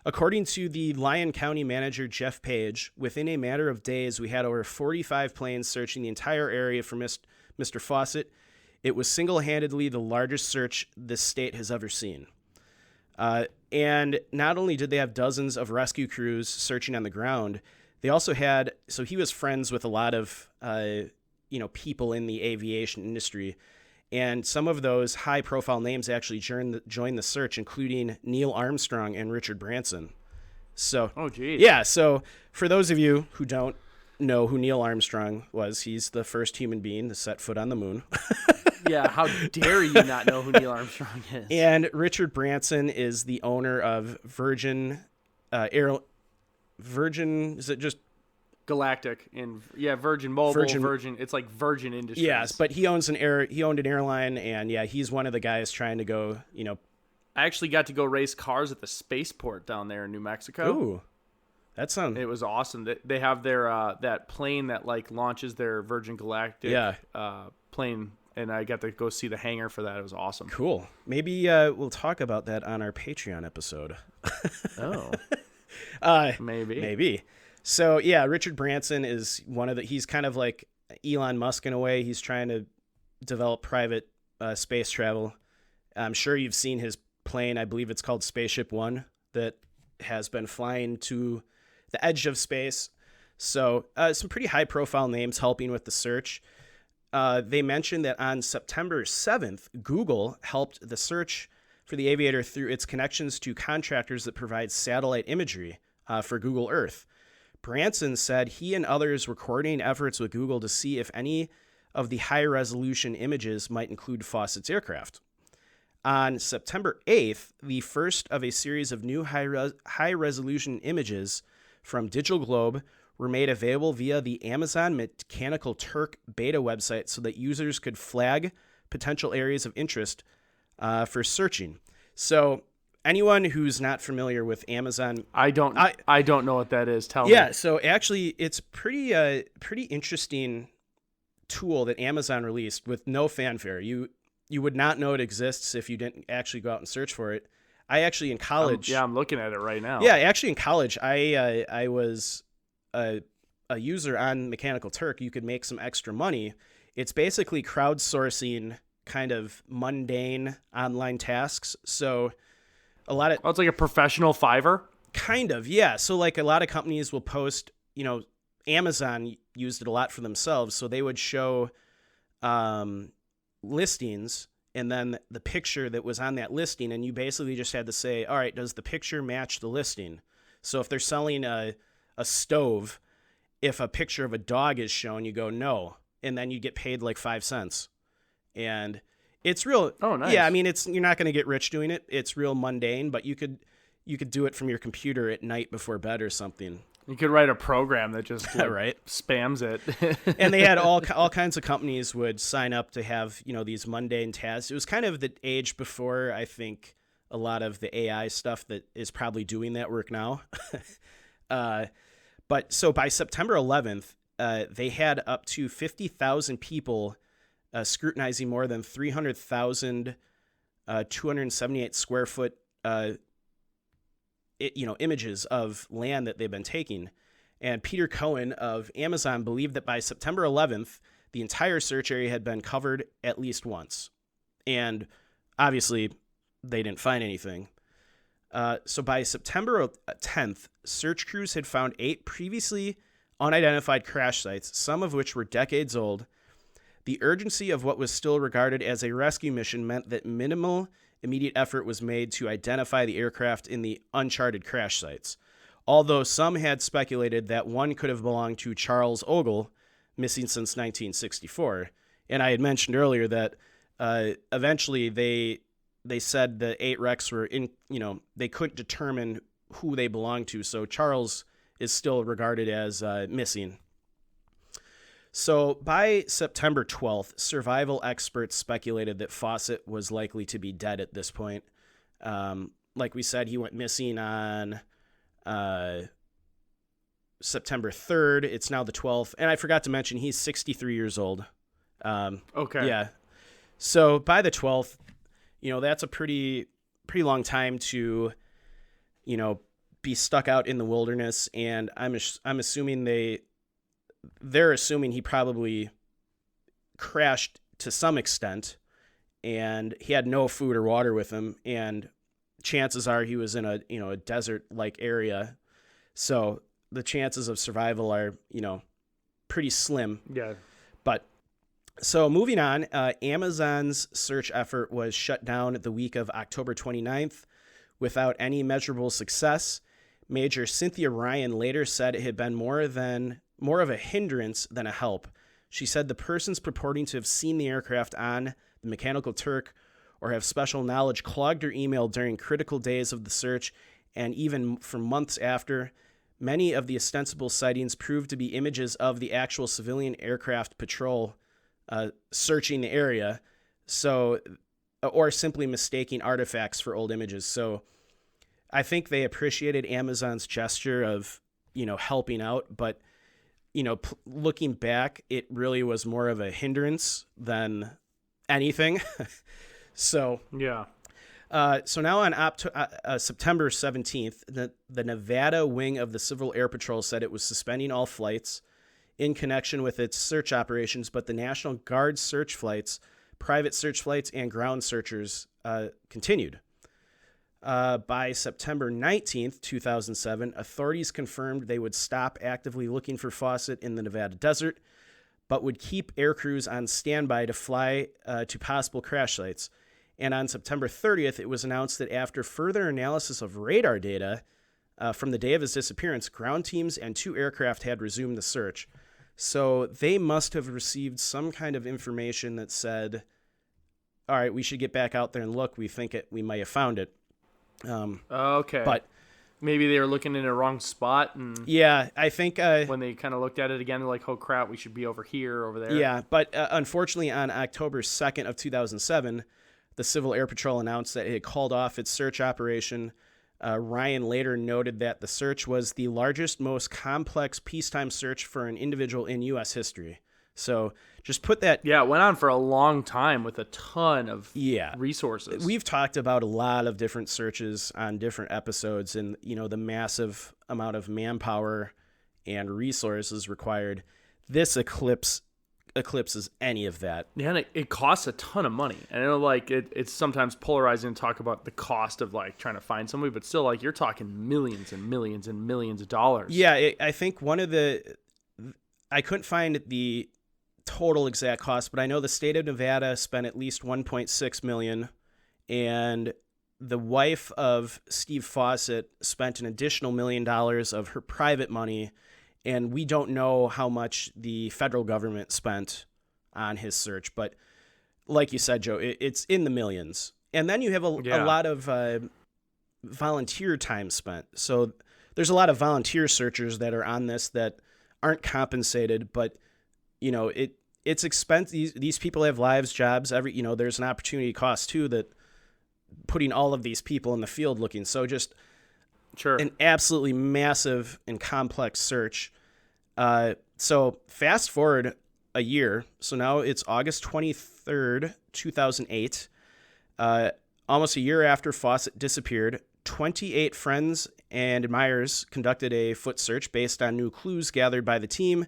S3: according to the Lyon County manager, Jeff Page, within a matter of days, we had over 45 planes searching the entire area for Mr. Fawcett. It was single-handedly the largest search this state has ever seen. And not only did they have dozens of rescue crews searching on the ground, they also had, so he was friends with a lot of, people in the aviation industry. And some of those high-profile names actually joined the search, including Neil Armstrong and Richard Branson. So,
S2: oh, geez.
S3: Yeah, so for those of you who don't know who Neil Armstrong was, he's the first human being to set foot on the moon.
S2: Yeah, how dare you not know who Neil Armstrong is?
S3: And Richard Branson is the owner of Virgin, is it just
S2: Galactic and Virgin Mobile, Virgin. It's like Virgin Industries.
S3: Yes, but he owned an airline, and he's one of the guys trying to go.
S2: I actually got to go race cars at the spaceport down there in New Mexico.
S3: Ooh, that sounds.
S2: It was awesome. They have their that plane that like launches their Virgin Galactic plane, and I got to go see the hangar for that. It was awesome.
S3: Cool. Maybe we'll talk about that on our Patreon episode.
S2: Oh, maybe.
S3: So, Richard Branson is he's kind of like Elon Musk in a way. He's trying to develop private space travel. I'm sure you've seen his plane. I believe it's called Spaceship One, that has been flying to the edge of space. So some pretty high-profile names helping with the search. They mentioned that on September 7th, Google helped the search for the aviator through its connections to contractors that provide satellite imagery for Google Earth. Branson said he and others were coordinating efforts with Google to see if any of the high-resolution images might include Fawcett's aircraft. On September 8th, the first of a series of new high-resolution images from Digital Globe were made available via the Amazon Mechanical Turk beta website so that users could flag potential areas of interest for searching. So anyone who's not familiar with Amazon,
S2: I don't know what that is. Tell me.
S3: Yeah, so actually it's pretty interesting tool that Amazon released with no fanfare. You would not know it exists if you didn't actually go out and search for it. I actually in college.
S2: I'm looking at it right now.
S3: Yeah, actually in college, I was a user on Mechanical Turk. You could make some extra money. It's basically crowdsourcing kind of mundane online tasks. So a lot of
S2: it's like a professional Fiverr.
S3: Kind of, yeah. So like a lot of companies will post, Amazon used it a lot for themselves. So they would show listings and then the picture that was on that listing. And you basically just had to say, all right, does the picture match the listing? So if they're selling a stove, if a picture of a dog is shown, you go, no. And then you get paid like 5 cents. And it's real.
S2: Oh, nice.
S3: Yeah. I mean, you're not going to get rich doing it. It's real mundane, but you could do it from your computer at night before bed or something.
S2: You could write a program that just
S3: right.
S2: spams it.
S3: And they had all kinds of companies would sign up to have, these mundane tasks. It was kind of the age before, I think, a lot of the AI stuff that is probably doing that work now. But so by September 11th, they had up to 50,000 people scrutinizing more than 300,000 278 square foot images of land that they've been taking. And Peter Cohen of Amazon believed that by September 11th, the entire search area had been covered at least once. And obviously, they didn't find anything. So by September 10th, search crews had found 8 previously unidentified crash sites, some of which were decades old. The urgency of what was still regarded as a rescue mission meant that minimal immediate effort was made to identify the aircraft in the uncharted crash sites, although some had speculated that one could have belonged to Charles Ogle, missing since 1964. And I had mentioned earlier that eventually they said the 8 wrecks were they couldn't determine who they belonged to, so Charles is still regarded as missing. So by September 12th, survival experts speculated that Fawcett was likely to be dead at this point. Like we said, he went missing on September 3rd. It's now the 12th. And I forgot to mention, he's 63 years old.
S2: Okay.
S3: Yeah. So by the 12th, that's a pretty long time to, be stuck out in the wilderness. And I'm assuming they're assuming he probably crashed to some extent and he had no food or water with him. And chances are he was in a desert-like area. So the chances of survival are, pretty slim.
S2: Yeah.
S3: But so moving on, Amazon's search effort was shut down the week of October 29th without any measurable success. Major Cynthia Ryan later said it had been more of a hindrance than a help. She said the persons purporting to have seen the aircraft on the Mechanical Turk or have special knowledge clogged her email during critical days of the search and even for months after. Many of the ostensible sightings proved to be images of the actual civilian aircraft patrol searching the area, or simply mistaking artifacts for old images. So I think they appreciated Amazon's gesture of, helping out, but looking back, it really was more of a hindrance than anything. So
S2: yeah.
S3: So now on September 17th, the Nevada wing of the Civil Air Patrol said it was suspending all flights in connection with its search operations, but the National Guard search flights, private search flights, and ground searchers continued. By September 19th, 2007, authorities confirmed they would stop actively looking for Fawcett in the Nevada desert, but would keep air crews on standby to fly to possible crash sites. And on September 30th, it was announced that after further analysis of radar data from the day of his disappearance, ground teams and 2 aircraft had resumed the search. So they must have received some kind of information that said, all right, we should get back out there and look. We think we might have found it.
S2: Okay.
S3: But
S2: maybe they were looking in a wrong spot. And
S3: yeah, I think
S2: when they kind of looked at it again, they're like, oh, crap, we should be over here, over there.
S3: Yeah, but unfortunately, on October 2nd of 2007, the Civil Air Patrol announced that it had called off its search operation. Ryan later noted that the search was the largest, most complex peacetime search for an individual in U.S. history. So just put that...
S2: Yeah, it went on for a long time with a ton of resources.
S3: We've talked about a lot of different searches on different episodes and, the massive amount of manpower and resources required. This eclipses any of that.
S2: Yeah, and it costs a ton of money. And I know, it's sometimes polarizing to talk about the cost of, trying to find somebody, but still, you're talking millions and millions and millions of dollars.
S3: Yeah, I think I couldn't find the total exact cost, but I know the state of Nevada spent at least $1.6 million, and the wife of Steve Fawcett spent an additional $1 million of her private money, and we don't know how much the federal government spent on his search, but like you said, Joe, it's in the millions. And then you have a lot of volunteer time spent. So there's a lot of volunteer searchers that are on this that aren't compensated, but it's expense. These people have lives, jobs. There's an opportunity cost too, that putting all of these people in the field looking. So just an absolutely massive and complex search. So fast forward a year. So now it's August 23rd, 2008. Almost a year after Fawcett disappeared, 28 friends and admirers conducted a foot search based on new clues gathered by the team.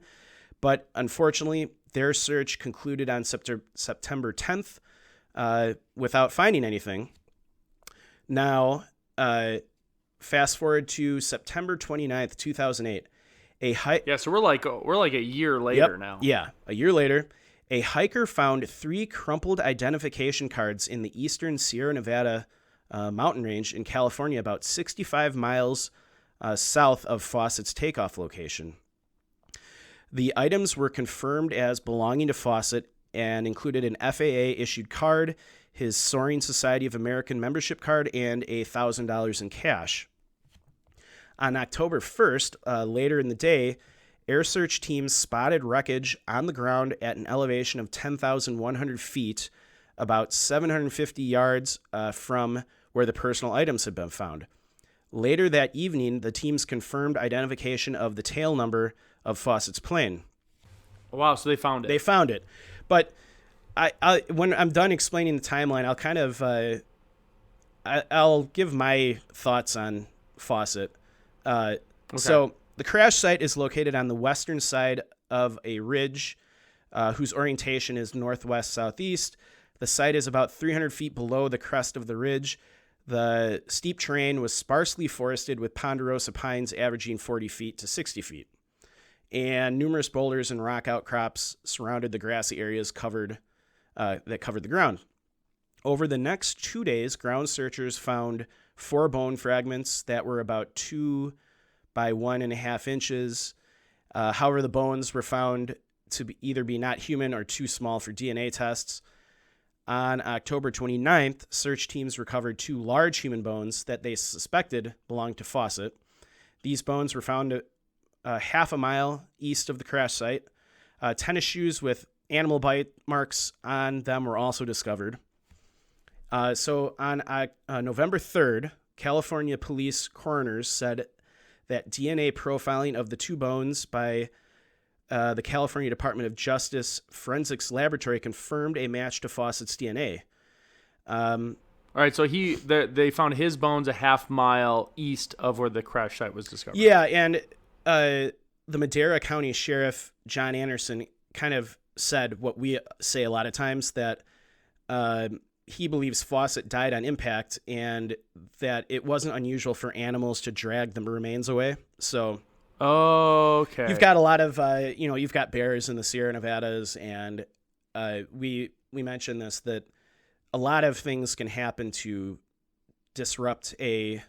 S3: But unfortunately, their search concluded on September 10th without finding anything. Now, fast forward to September 29th, 2008.
S2: So we're like a year later now.
S3: Yeah, a year later, a hiker found 3 crumpled identification cards in the eastern Sierra Nevada mountain range in California, about 65 miles south of Fawcett's takeoff location. The items were confirmed as belonging to Fawcett and included an FAA-issued card, his Soaring Society of American membership card, and $1,000 in cash. On October 1st, later in the day, air search teams spotted wreckage on the ground at an elevation of 10,100 feet, about 750 yards from where the personal items had been found. Later that evening, the teams confirmed identification of the tail number of Fawcett's plane.
S2: Wow, so they found it.
S3: They found it. But I when I'm done explaining the timeline, I'll kind of I'll give my thoughts on Fawcett. Okay. So the crash site is located on the western side of a ridge whose orientation is northwest-southeast. The site is about 300 feet below the crest of the ridge. The steep terrain was sparsely forested with ponderosa pines averaging 40 feet to 60 feet. And numerous boulders and rock outcrops surrounded the grassy areas that covered the ground. Over the next 2 days, ground searchers found 4 bone fragments that were about 2 by 1.5 inches. However, the bones were found to either be not human or too small for DNA tests. On October 29th, search teams recovered 2 large human bones that they suspected belonged to Fawcett. These bones were found half a mile east of the crash site. Tennis shoes with animal bite marks on them were also discovered. So on November 3rd, California police coroners said that DNA profiling of the 2 bones by the California Department of Justice Forensics Laboratory confirmed a match to Fawcett's DNA.
S2: All right, so they found his bones a half mile east of where the crash site was discovered.
S3: Yeah, and the Madera County Sheriff, John Anderson, kind of said what we say a lot of times, that he believes Fawcett died on impact, and that it wasn't unusual for animals to drag the remains away. So,
S2: okay,
S3: you've got a lot of you've got bears in the Sierra Nevadas, and we mentioned this, that a lot of things can happen to disrupt the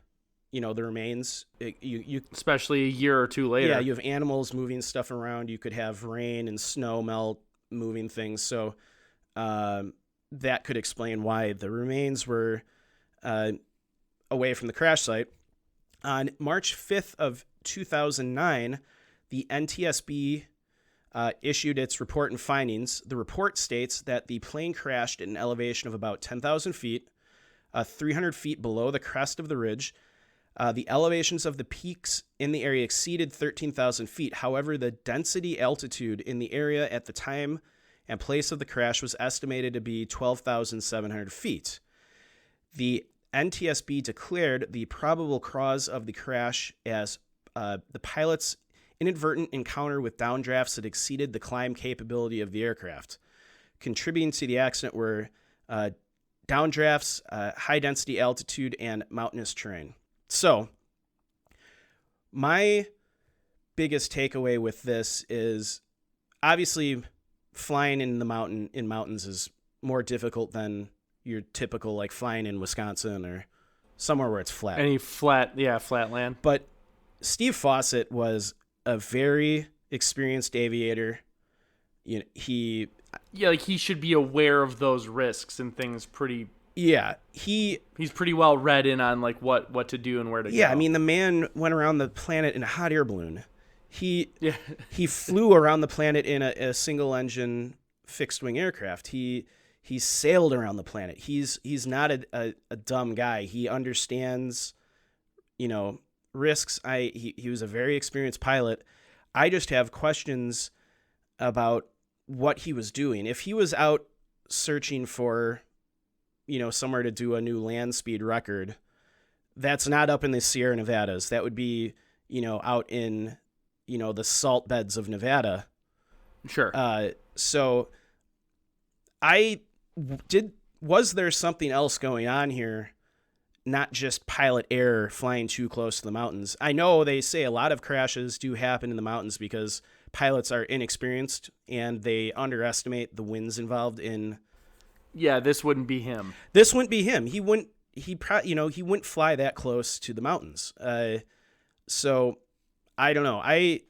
S3: remains. You
S2: especially a year or two later.
S3: Yeah, you have animals moving stuff around. You could have rain and snow melt moving things. So that could explain why the remains were away from the crash site. On March 5th of 2009, the NTSB issued its report and findings. The report states that the plane crashed at an elevation of about 10,000 feet, 300 feet below the crest of the ridge. The elevations of the peaks in the area exceeded 13,000 feet. However, the density altitude in the area at the time and place of the crash was estimated to be 12,700 feet. The NTSB declared the probable cause of the crash as the pilot's inadvertent encounter with downdrafts that exceeded the climb capability of the aircraft. Contributing to the accident were downdrafts, high density altitude, and mountainous terrain. So, my biggest takeaway with this is, obviously, flying in mountains is more difficult than your typical, like, flying in Wisconsin or somewhere where it's flat.
S2: Any flat land.
S3: But Steve Fawcett was a very experienced aviator. He
S2: should be aware of those risks and things pretty.
S3: Yeah,
S2: he's pretty well read in on like what to do and where to go.
S3: Yeah, I mean, the man went around the planet in a hot air balloon. He flew around the planet in a single engine fixed wing aircraft. He sailed around the planet. He's not a dumb guy. He understands, risks. He was a very experienced pilot. I just have questions about what he was doing. If he was out searching for, somewhere to do a new land speed record, that's not up in the Sierra Nevadas. That would be, out in, the salt beds of Nevada.
S2: Sure.
S3: So was there something else going on here? Not just pilot error flying too close to the mountains. I know they say a lot of crashes do happen in the mountains because pilots are inexperienced and they underestimate the winds involved in.
S2: Yeah, this wouldn't be him.
S3: He wouldn't fly that close to the mountains. So I don't know. I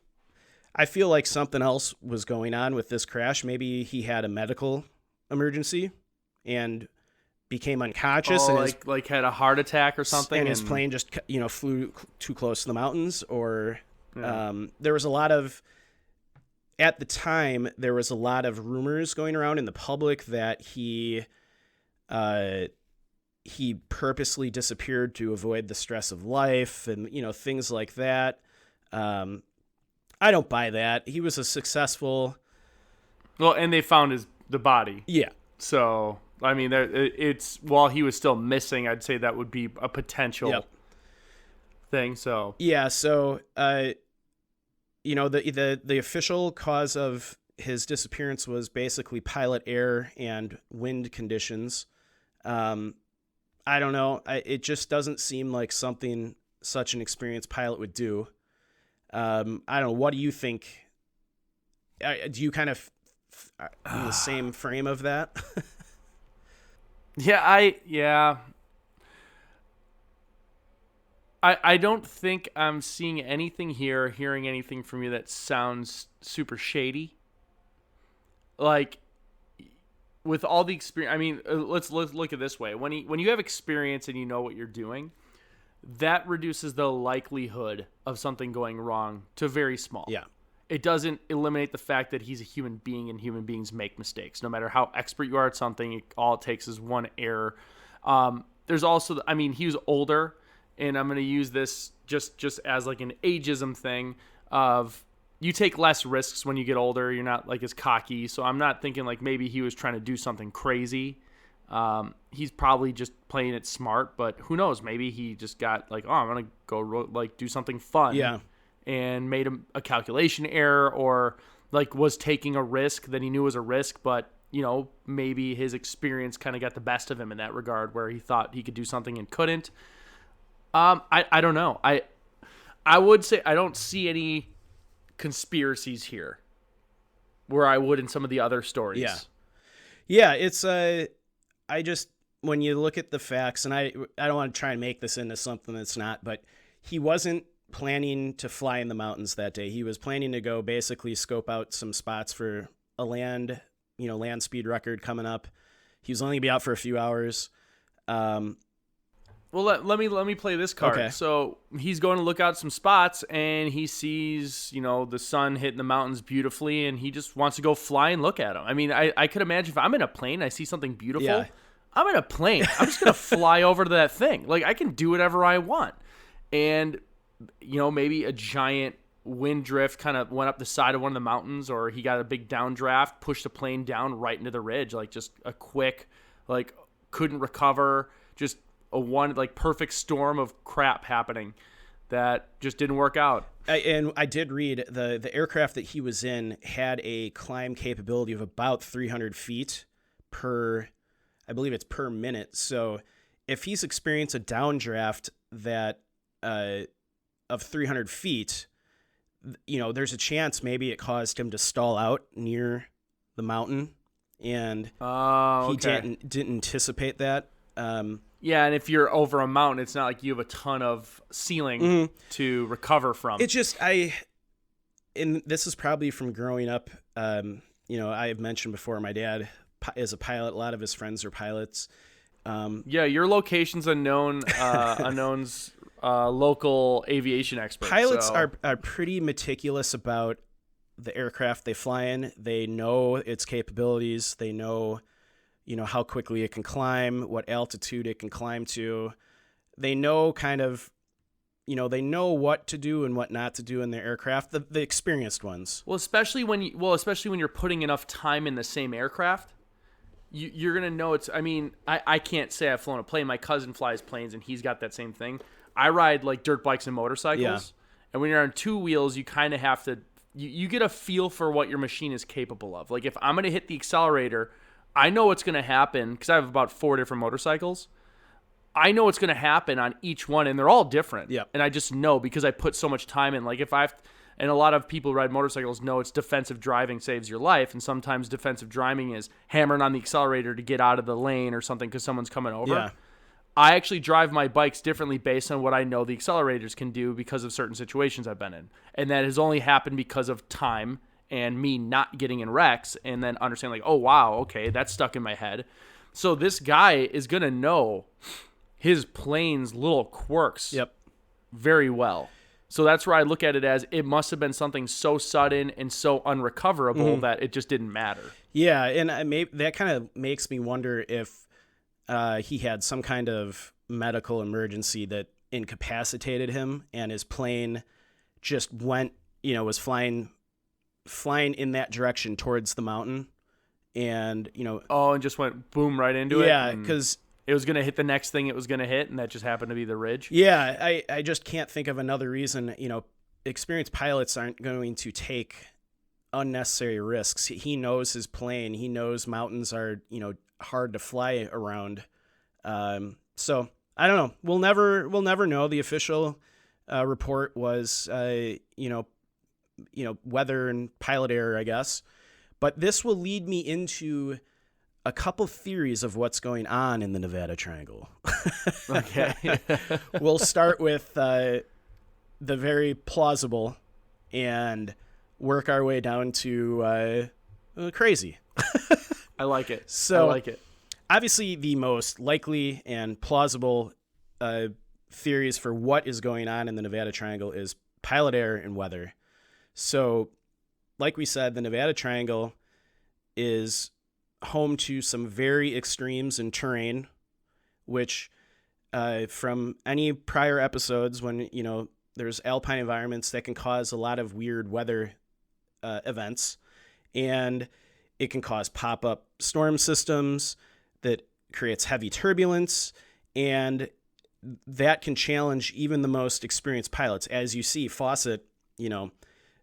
S3: feel like something else was going on with this crash. Maybe he had a medical emergency and became unconscious and
S2: had a heart attack or something,
S3: and his plane just flew too close to the mountains. Or there was a lot of, at the time, there was a lot of rumors going around in the public that he purposely disappeared to avoid the stress of life and things like that. I don't buy that. He was a successful.
S2: Well, and they found the body.
S3: Yeah.
S2: So I mean, it's while he was still missing, I'd say that would be a potential thing. So
S3: yeah. So the official cause of his disappearance was basically pilot error and wind conditions. I don't know. It just doesn't seem like something such an experienced pilot would do. I don't know. What do you think? Do you kind of in the same frame of that?
S2: I don't think I'm seeing anything here or hearing anything from you that sounds super shady. Like, with all the experience, I mean, let's look at it this way. When you have experience and you know what you're doing, that reduces the likelihood of something going wrong to very small.
S3: Yeah.
S2: It doesn't eliminate the fact that he's a human being and human beings make mistakes. No matter how expert you are at something, all it takes is one error. There's also, I mean, he was older, and I'm going to use this just as like an ageism thing of you take less risks when you get older. You're not like as cocky. So I'm not thinking like maybe he was trying to do something crazy. He's probably just playing it smart, but who knows? Maybe he just got like, oh, I'm going to go do something fun.
S3: Yeah.
S2: And made a calculation error or like was taking a risk that he knew was a risk, but maybe his experience kind of got the best of him in that regard, where he thought he could do something and couldn't. I don't know. I would say I don't see any conspiracies here where I would in some of the other stories.
S3: Yeah. It's when you look at the facts, and I don't want to try and make this into something that's not, but he wasn't planning to fly in the mountains that day. He was planning to go basically scope out some spots for a land speed record coming up. He was only going to be out for a few hours.
S2: Well, let me play this card.
S3: Okay.
S2: So he's going to look out some spots, and he sees, the sun hitting the mountains beautifully, and he just wants to go fly and look at them. I mean, I could imagine if I'm in a plane, I see something beautiful.
S3: Yeah.
S2: I'm in a plane. I'm just going to fly over to that thing. Like, I can do whatever I want. And, maybe a giant wind drift kind of went up the side of one of the mountains, or he got a big downdraft, pushed the plane down right into the ridge, like just a quick, couldn't recover, just a perfect storm of crap happening that just didn't work out.
S3: And I did read the aircraft that he was in had a climb capability of about 300 feet per minute. So if he's experienced a downdraft that of 300 feet, there's a chance maybe it caused him to stall out near the mountain, and he didn't anticipate that.
S2: Yeah, and if you're over a mountain, it's not like you have a ton of ceiling to recover from.
S3: It's just and this is probably from growing up. I have mentioned before, my dad is a pilot. A lot of his friends are pilots.
S2: Yeah, your location's unknown's local aviation expert.
S3: Pilots
S2: so.
S3: are pretty meticulous about the aircraft they fly in. They know its capabilities. They know how quickly it can climb, what altitude it can climb to. They know they know what to do and what not to do in their aircraft, the experienced ones.
S2: Well, especially when you're putting enough time in the same aircraft, you're going to know it's, I can't say I've flown a plane. My cousin flies planes, and he's got that same thing. I ride dirt bikes and motorcycles.
S3: Yeah.
S2: And when you're on two wheels, you kind of have to, you get a feel for what your machine is capable of. Like, if I'm going to hit the accelerator, I know what's going to happen because I have about 4 different motorcycles. I know what's going to happen on each one, and they're all different.
S3: Yeah.
S2: And I just know because I put so much time in. Like, and a lot of people who ride motorcycles know it's defensive driving saves your life, and sometimes defensive driving is hammering on the accelerator to get out of the lane or something because someone's coming over.
S3: Yeah.
S2: I actually drive my bikes differently based on what I know the accelerators can do because of certain situations I've been in. And that has only happened because of time and me not getting in wrecks, and then understanding oh, wow, okay, that's stuck in my head. So this guy is going to know his plane's little quirks very well. So that's where I look at it as it must have been something so sudden and so unrecoverable that it just didn't matter.
S3: Yeah, and that kind of makes me wonder if he had some kind of medical emergency that incapacitated him, and his plane just went, was flying in that direction towards the mountain, and
S2: and just went boom right into it.
S3: Yeah, because
S2: it was going to hit the next thing it was going to hit, and that just happened to be the ridge.
S3: Yeah, I just can't think of another reason. Experienced pilots aren't going to take unnecessary risks. He knows his plane. He knows mountains are hard to fly around. So I don't know. We'll never know. The official report was weather and pilot error, I guess. But this will lead me into a couple theories of what's going on in the Nevada Triangle.
S2: Okay.
S3: We'll start with the very plausible and work our way down to crazy.
S2: I like it.
S3: So,
S2: I like it.
S3: Obviously, the most likely and plausible theories for what is going on in the Nevada Triangle is pilot error and weather. So, like we said, the Nevada Triangle is home to some very extremes in terrain, which from any prior episodes when, there's alpine environments that can cause a lot of weird weather events, and it can cause pop-up storm systems that creates heavy turbulence, and that can challenge even the most experienced pilots. As you see, Fawcett,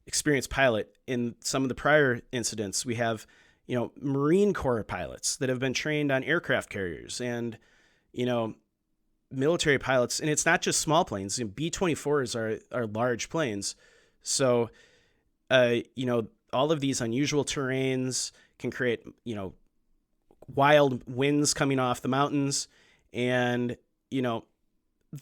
S3: experienced pilot, in some of the prior incidents, we have, Marine Corps pilots that have been trained on aircraft carriers and, military pilots. And it's not just small planes. B-24s are large planes. So, all of these unusual terrains can create, wild winds coming off the mountains. And,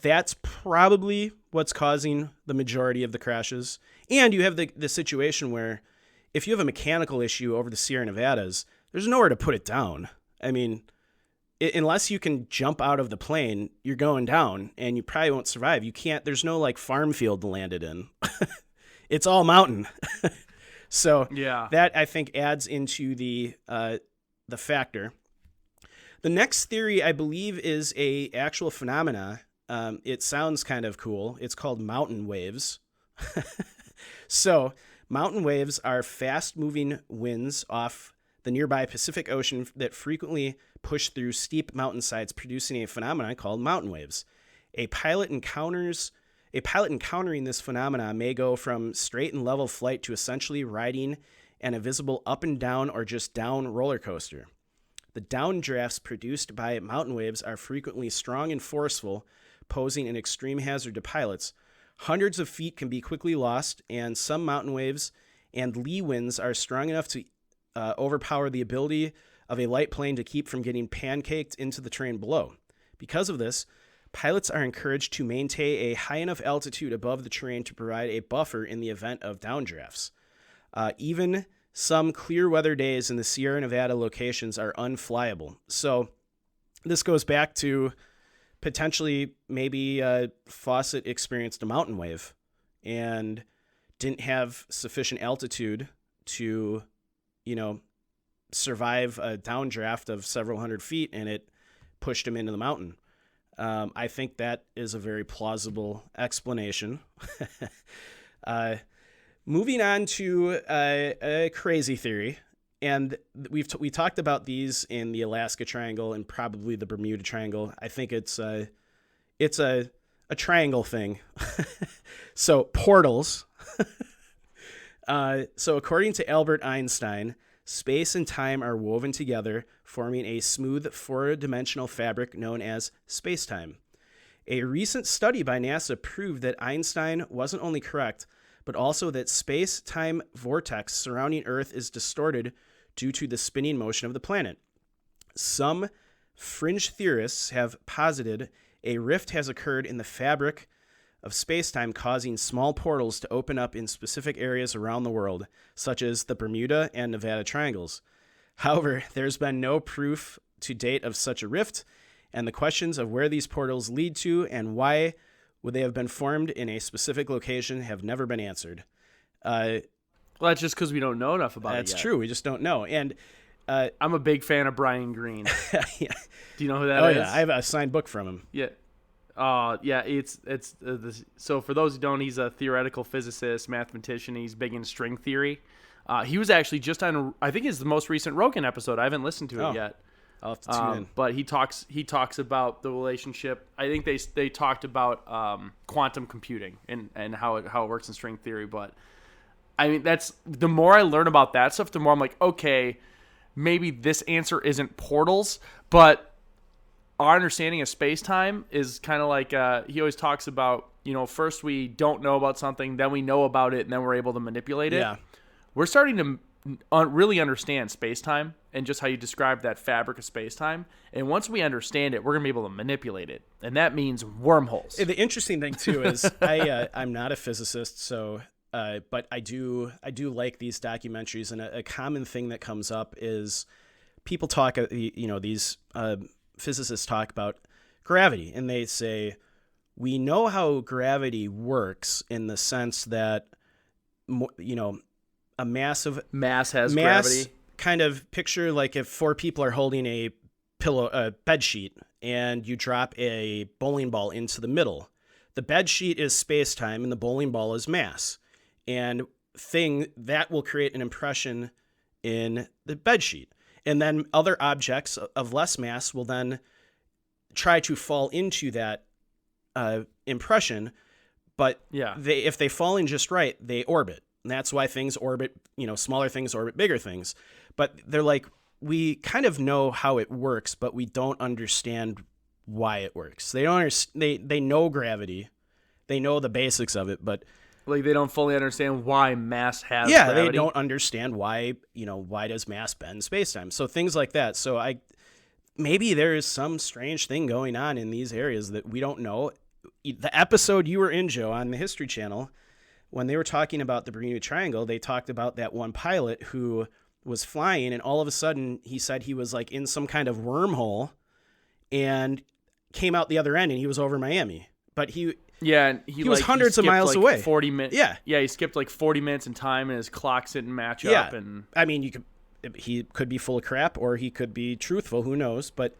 S3: that's probably what's causing the majority of the crashes. And you have the situation where if you have a mechanical issue over the Sierra Nevadas, there's nowhere to put it down. I mean, unless you can jump out of the plane, you're going down and you probably won't survive. You can't, there's no like farm field to land it in. It's all mountain. So
S2: yeah,
S3: that I think adds into the factor. The next theory, I believe, is a actual phenomena. It sounds kind of cool. It's called mountain waves. So mountain waves are fast-moving winds off the nearby Pacific Ocean that frequently push through steep mountainsides, producing a phenomenon called mountain waves. A pilot encountering this phenomena may go from straight and level flight to essentially riding an invisible up and down or just down roller coaster. The downdrafts produced by mountain waves are frequently strong and forceful, posing an extreme hazard to pilots. Hundreds of feet can be quickly lost, and some mountain waves and lee winds are strong enough to overpower the ability of a light plane to keep from getting pancaked into the terrain below. Because of this, pilots are encouraged to maintain a high enough altitude above the terrain to provide a buffer in the event of downdrafts. Even some clear weather days in the Sierra Nevada locations are unflyable. So this goes back to potentially maybe Fawcett experienced a mountain wave and didn't have sufficient altitude to, survive a downdraft of several hundred feet, and it pushed him into the mountain. I think that is a very plausible explanation. Moving on to a crazy theory, and we talked about these in the Alaska Triangle and probably the Bermuda Triangle. I think it's a triangle thing. So portals. So according to Albert Einstein, space and time are woven together, forming a smooth four-dimensional fabric known as space-time. A recent study by NASA proved that Einstein wasn't only correct, but also that space-time vortex surrounding Earth is distorted due to the spinning motion of the planet. Some fringe theorists have posited a rift has occurred in the fabric of space-time, causing small portals to open up in specific areas around the world, such as the Bermuda and Nevada Triangles. However, there's been no proof to date of such a rift, and the questions of where these portals lead to and why would they have been formed in a specific location have never been answered.
S2: Well, that's just because we don't know enough about it yet.
S3: That's true. We just don't know. And
S2: I'm a big fan of Brian Greene.
S3: Yeah.
S2: Do you know who that is?
S3: Oh, yeah. I have a signed book from him.
S2: Yeah. Yeah. It's so for those who don't, he's a theoretical physicist, mathematician. He's big in string theory. He was actually just on, I think it's the most recent Rogan episode. I haven't listened to it yet.
S3: I'll have to tune in.
S2: But he talks about the relationship. I think they talked about quantum computing and how it works in string theory. But I mean, that's the more I learn about that stuff, the more I'm like, okay, maybe this answer isn't portals, but our understanding of space-time is kind of like he always talks about, first we don't know about something, then we know about it, and then we're able to manipulate it.
S3: Yeah.
S2: We're starting to really understand space-time and just how you describe that fabric of space-time. And once we understand it, we're going to be able to manipulate it. And that means wormholes.
S3: The interesting thing, too, is I'm not a physicist, so but I do like these documentaries. And a common thing that comes up is people talk, these physicists talk about gravity. And they say, we know how gravity works in the sense that, a mass has gravity. Kind of picture like if four people are holding a bed sheet, and you drop a bowling ball into the middle. The bed sheet is space-time and the bowling ball is mass. And that will create an impression in the bed sheet. And then other objects of less mass will then try to fall into that impression. But if they fall in just right, they orbit. And that's why things orbit, smaller things orbit bigger things. But they're like, we kind of know how it works, but we don't understand why it works. They don't they know gravity. They know the basics of it, but
S2: like they don't fully understand why mass has
S3: gravity.
S2: They
S3: don't understand why does mass bend spacetime. So things like that. So maybe there is some strange thing going on in these areas that we don't know. The episode you were in, Joe, on the History Channel, when they were talking about the Bermuda Triangle, they talked about that one pilot who was flying, and all of a sudden he said he was like in some kind of wormhole and came out the other end, and he was over Miami. But he was hundreds of miles away.
S2: 40 minutes.
S3: Yeah,
S2: he skipped like 40 minutes in time, and his clocks didn't match up. And
S3: I mean, he could be full of crap, or he could be truthful. Who knows? But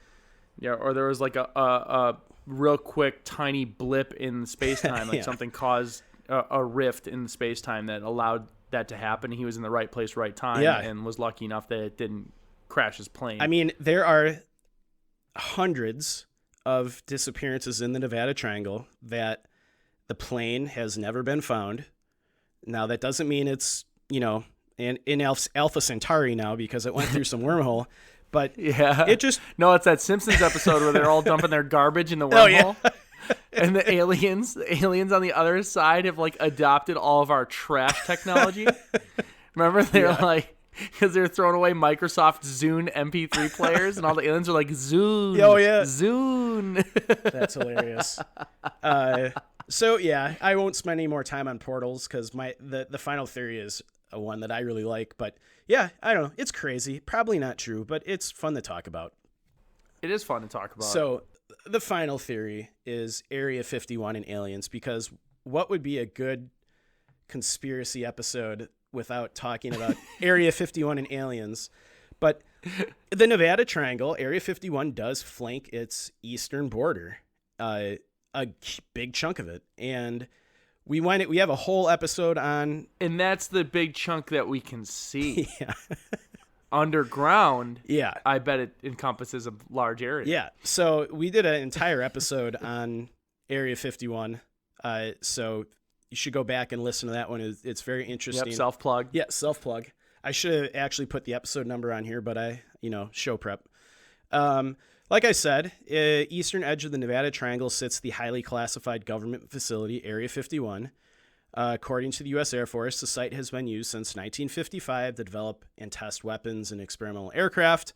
S2: or there was like a real quick tiny blip in space-time, like something caused a rift in the space-time that allowed that to happen. He was in the right place, right time, and was lucky enough that it didn't crash his plane.
S3: I mean, there are hundreds of disappearances in the Nevada Triangle that the plane has never been found. Now, that doesn't mean it's, in Alpha Centauri now because it went through some wormhole. But it just...
S2: No, it's that Simpsons episode where they're all dumping their garbage in the wormhole. Oh, yeah. And the aliens on the other side have like adopted all of our trash technology. Remember, they're like, because they're throwing away Microsoft Zune MP3 players, and all the aliens are like, Zune.
S3: Oh yeah,
S2: Zune.
S3: That's hilarious. So yeah, I won't spend any more time on portals because the final theory is a one that I really like. But yeah, I don't know. It's crazy. Probably not true, but it's fun to talk about.
S2: It is fun to talk about.
S3: So the final theory is Area 51 and aliens, because what would be a good conspiracy episode without talking about Area 51 and aliens? But the Nevada Triangle, Area 51 does flank its eastern border, a big chunk of it. And we have a whole episode on...
S2: And that's the big chunk that we can see.
S3: Yeah.
S2: Underground,
S3: yeah,
S2: I bet it encompasses a large area.
S3: Yeah, so we did an entire episode on Area 51. So you should go back and listen to that one. It's very interesting.
S2: Yep, self-plug.
S3: Yeah, self-plug. I should have actually put the episode number on here, but show prep. Like I said, eastern edge of the Nevada Triangle sits the highly classified government facility, Area 51. According to the U.S. Air Force, the site has been used since 1955 to develop and test weapons and experimental aircraft.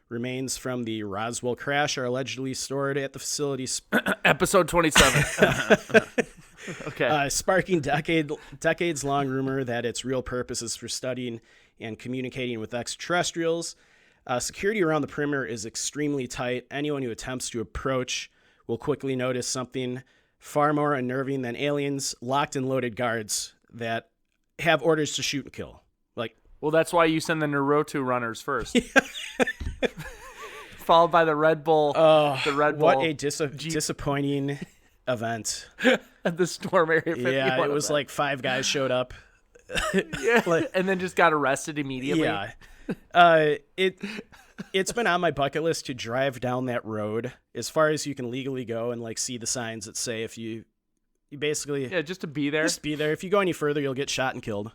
S3: Remains from the Roswell crash are allegedly stored at the facility.
S2: Episode 27. Okay.
S3: Sparking decades-long rumor that its real purpose is for studying and communicating with extraterrestrials. Security around the perimeter is extremely tight. Anyone who attempts to approach will quickly notice something far more unnerving than aliens, locked and loaded guards that have orders to shoot and kill.
S2: Well, that's why you send the Naruto runners first. Followed by the Red Bull.
S3: What a disappointing event.
S2: At the Storm Area 51.
S3: Yeah, it was like 5 guys showed up.
S2: And then just got arrested immediately.
S3: Yeah. It's been on my bucket list to drive down that road as far as you can legally go and see the signs that say if you basically
S2: just to be there.
S3: Just be there. If you go any further, you'll get shot and killed.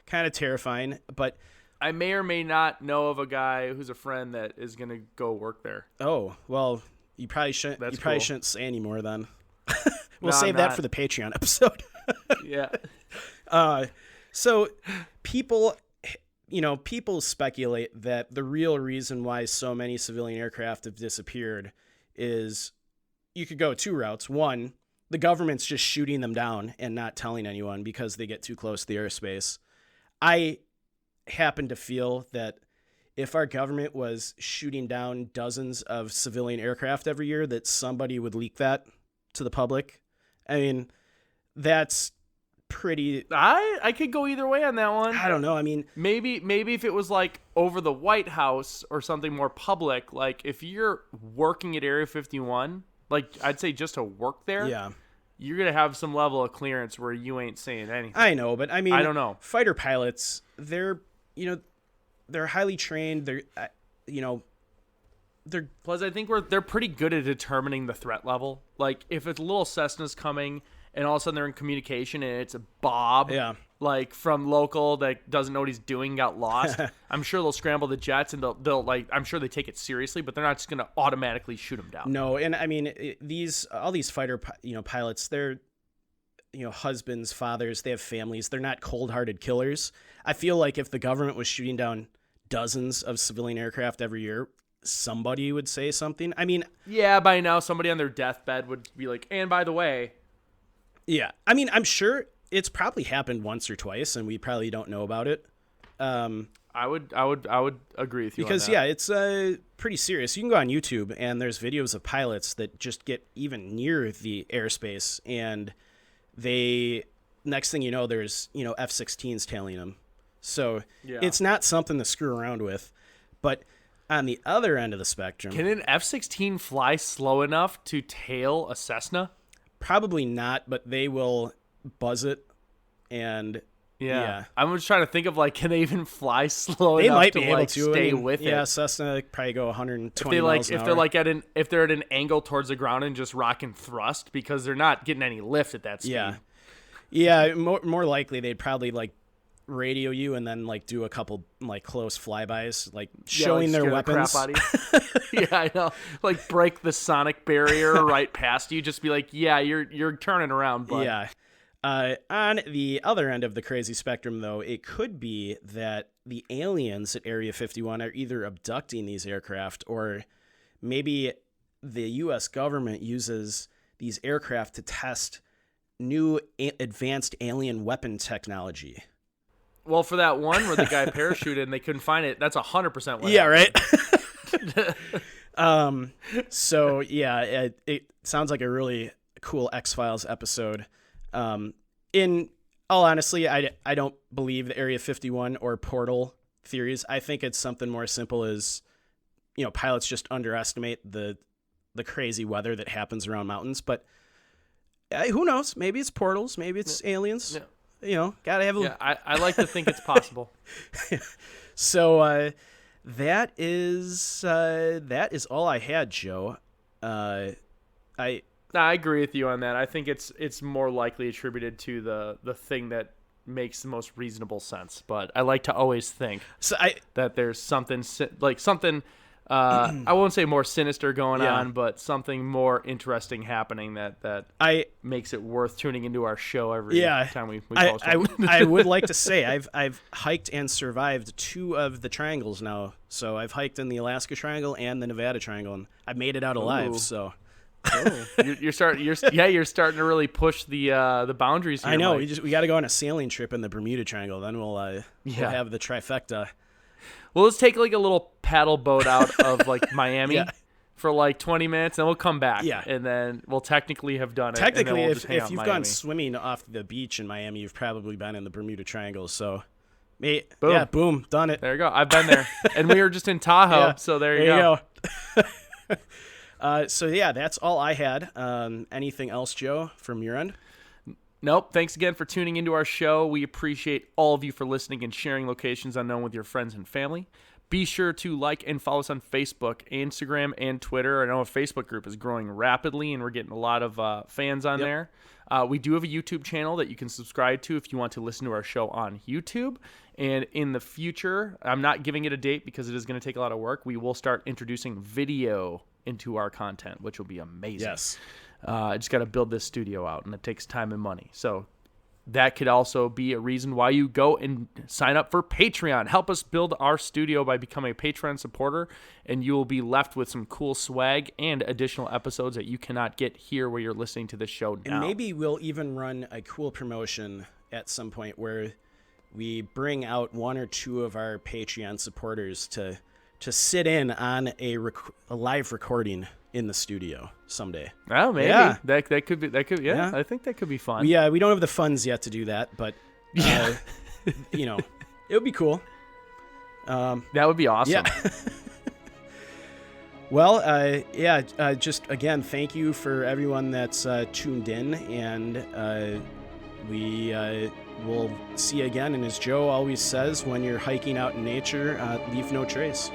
S3: Kind of terrifying. But
S2: I may or may not know of a guy who's a friend that is going to go work there.
S3: Oh, well, you probably shouldn't.
S2: That's
S3: probably
S2: cool.
S3: Shouldn't say any more then. We'll save that for the Patreon episode.
S2: Yeah.
S3: So people speculate that the real reason why so many civilian aircraft have disappeared is you could go 2 routes. One, the government's just shooting them down and not telling anyone because they get too close to the airspace. I happen to feel that if our government was shooting down dozens of civilian aircraft every year, that somebody would leak that to the public. I mean, that's pretty...
S2: I could go either way on that one.
S3: I don't know. I mean...
S2: Maybe if it was over the White House or something more public, if you're working at Area 51, I'd say just to work there.
S3: Yeah.
S2: You're going to have some level of clearance where you ain't saying anything.
S3: I know, but I mean...
S2: I don't know.
S3: Fighter pilots, they're highly trained. They're...
S2: Plus, I think they're pretty good at determining the threat level. If a little Cessna's coming and all of a sudden they're in communication, and it's a Bob, like from local that doesn't know what he's doing, got lost. I'm sure they'll scramble the jets, and they'll like, I'm sure they take it seriously, but they're not just gonna automatically shoot him down.
S3: No, and I mean all these fighter pilots, they're husbands, fathers, they have families. They're not cold-hearted killers. I feel like if the government was shooting down dozens of civilian aircraft every year, somebody would say something. I mean,
S2: yeah, by now somebody on their deathbed would be like, and by the way.
S3: Yeah, I mean, I'm sure it's probably happened once or twice, and we probably don't know about it.
S2: I would agree with you
S3: because
S2: on that.
S3: It's pretty serious. You can go on YouTube, and there's videos of pilots that just get even near the airspace, and next thing you know, there's F-16s tailing them. So it's not something to screw around with. But on the other end of the spectrum,
S2: can an F-16 fly slow enough to tail a Cessna?
S3: Probably not, but they will buzz it, and
S2: I'm just trying to think of, like, can they even fly slow
S3: they
S2: enough
S3: might
S2: to
S3: be able
S2: like
S3: to
S2: stay with it?
S3: Yeah, Cessna probably go 120 miles an hour.
S2: If they're like if they're at an angle towards the ground and just rock and thrust, because they're not getting any lift at that speed.
S3: Yeah, more likely they'd probably like radio you and then like do a couple like close flybys, like showing their weapons.
S2: The crap out of you. Yeah, I know. Like break the sonic barrier right past you. Just be like, yeah, you're turning around, bud.
S3: Yeah. On the other end of the crazy spectrum, though, it could be that the aliens at Area 51 are either abducting these aircraft, or maybe the U.S. government uses these aircraft to test new advanced alien weapon technology.
S2: Well, for that one where the guy parachuted and they couldn't find it, that's 100% what
S3: happened. Right? So, yeah, it sounds like a really cool X-Files episode. In all honesty, I don't believe the Area 51 or portal theories. I think it's something more simple as, pilots just underestimate the crazy weather that happens around mountains. But who knows? Maybe it's portals. Maybe it's aliens. Yeah. Gotta have a...
S2: Yeah, I like to think it's possible.
S3: So that is all I had, Joe.
S2: I agree with you on that. I think it's more likely attributed to the thing that makes the most reasonable sense. But I like to always think that there's something I won't say more sinister going on, but something more interesting happening that makes it worth tuning into our show every time we post one.
S3: I would like to say I've hiked and survived 2 of the triangles now. So I've hiked in the Alaska Triangle and the Nevada Triangle, and I've made it out alive.
S2: Ooh.
S3: So.
S2: Oh. You're starting to really push the boundaries here.
S3: I know. Mike. We got to go on a sailing trip in the Bermuda Triangle. Then we'll have the trifecta.
S2: Well, let's take like a little paddle boat out of like Miami for like 20 minutes, and we'll come back. Yeah. And then we'll technically have done it.
S3: Technically, if you've gone swimming off the beach in Miami, you've probably been in the Bermuda Triangle. So, boom, done it.
S2: There you go. I've been there, and we were just in Tahoe. So there you go.
S3: So that's all I had. Anything else, Joe, from your end?
S2: Nope. Thanks again for tuning into our show. We appreciate all of you for listening and sharing Locations Unknown with your friends and family. Be sure to like and follow us on Facebook, Instagram, and Twitter. I know our Facebook group is growing rapidly, and we're getting a lot of fans on there. We do have a YouTube channel that you can subscribe to if you want to listen to our show on YouTube. And in the future, I'm not giving it a date because it is going to take a lot of work. We will start introducing video into our content, which will be amazing.
S3: Yes.
S2: I just got to build this studio out, and it takes time and money. So that could also be a reason why you go and sign up for Patreon. Help us build our studio by becoming a Patreon supporter, and you will be left with some cool swag and additional episodes that you cannot get here where you're listening to this show now.
S3: And maybe we'll even run a cool promotion at some point where we bring out 1 or 2 of our Patreon supporters to sit in on a live recording in the studio someday.
S2: Oh, maybe. Yeah. That could be. I think that could be fun.
S3: Yeah, we don't have the funds yet to do that, but it would be cool.
S2: That would be awesome.
S3: Yeah. Well, just again, thank you for everyone that's tuned in, and we will see you again. And as Joe always says, when you're hiking out in nature, leave no trace.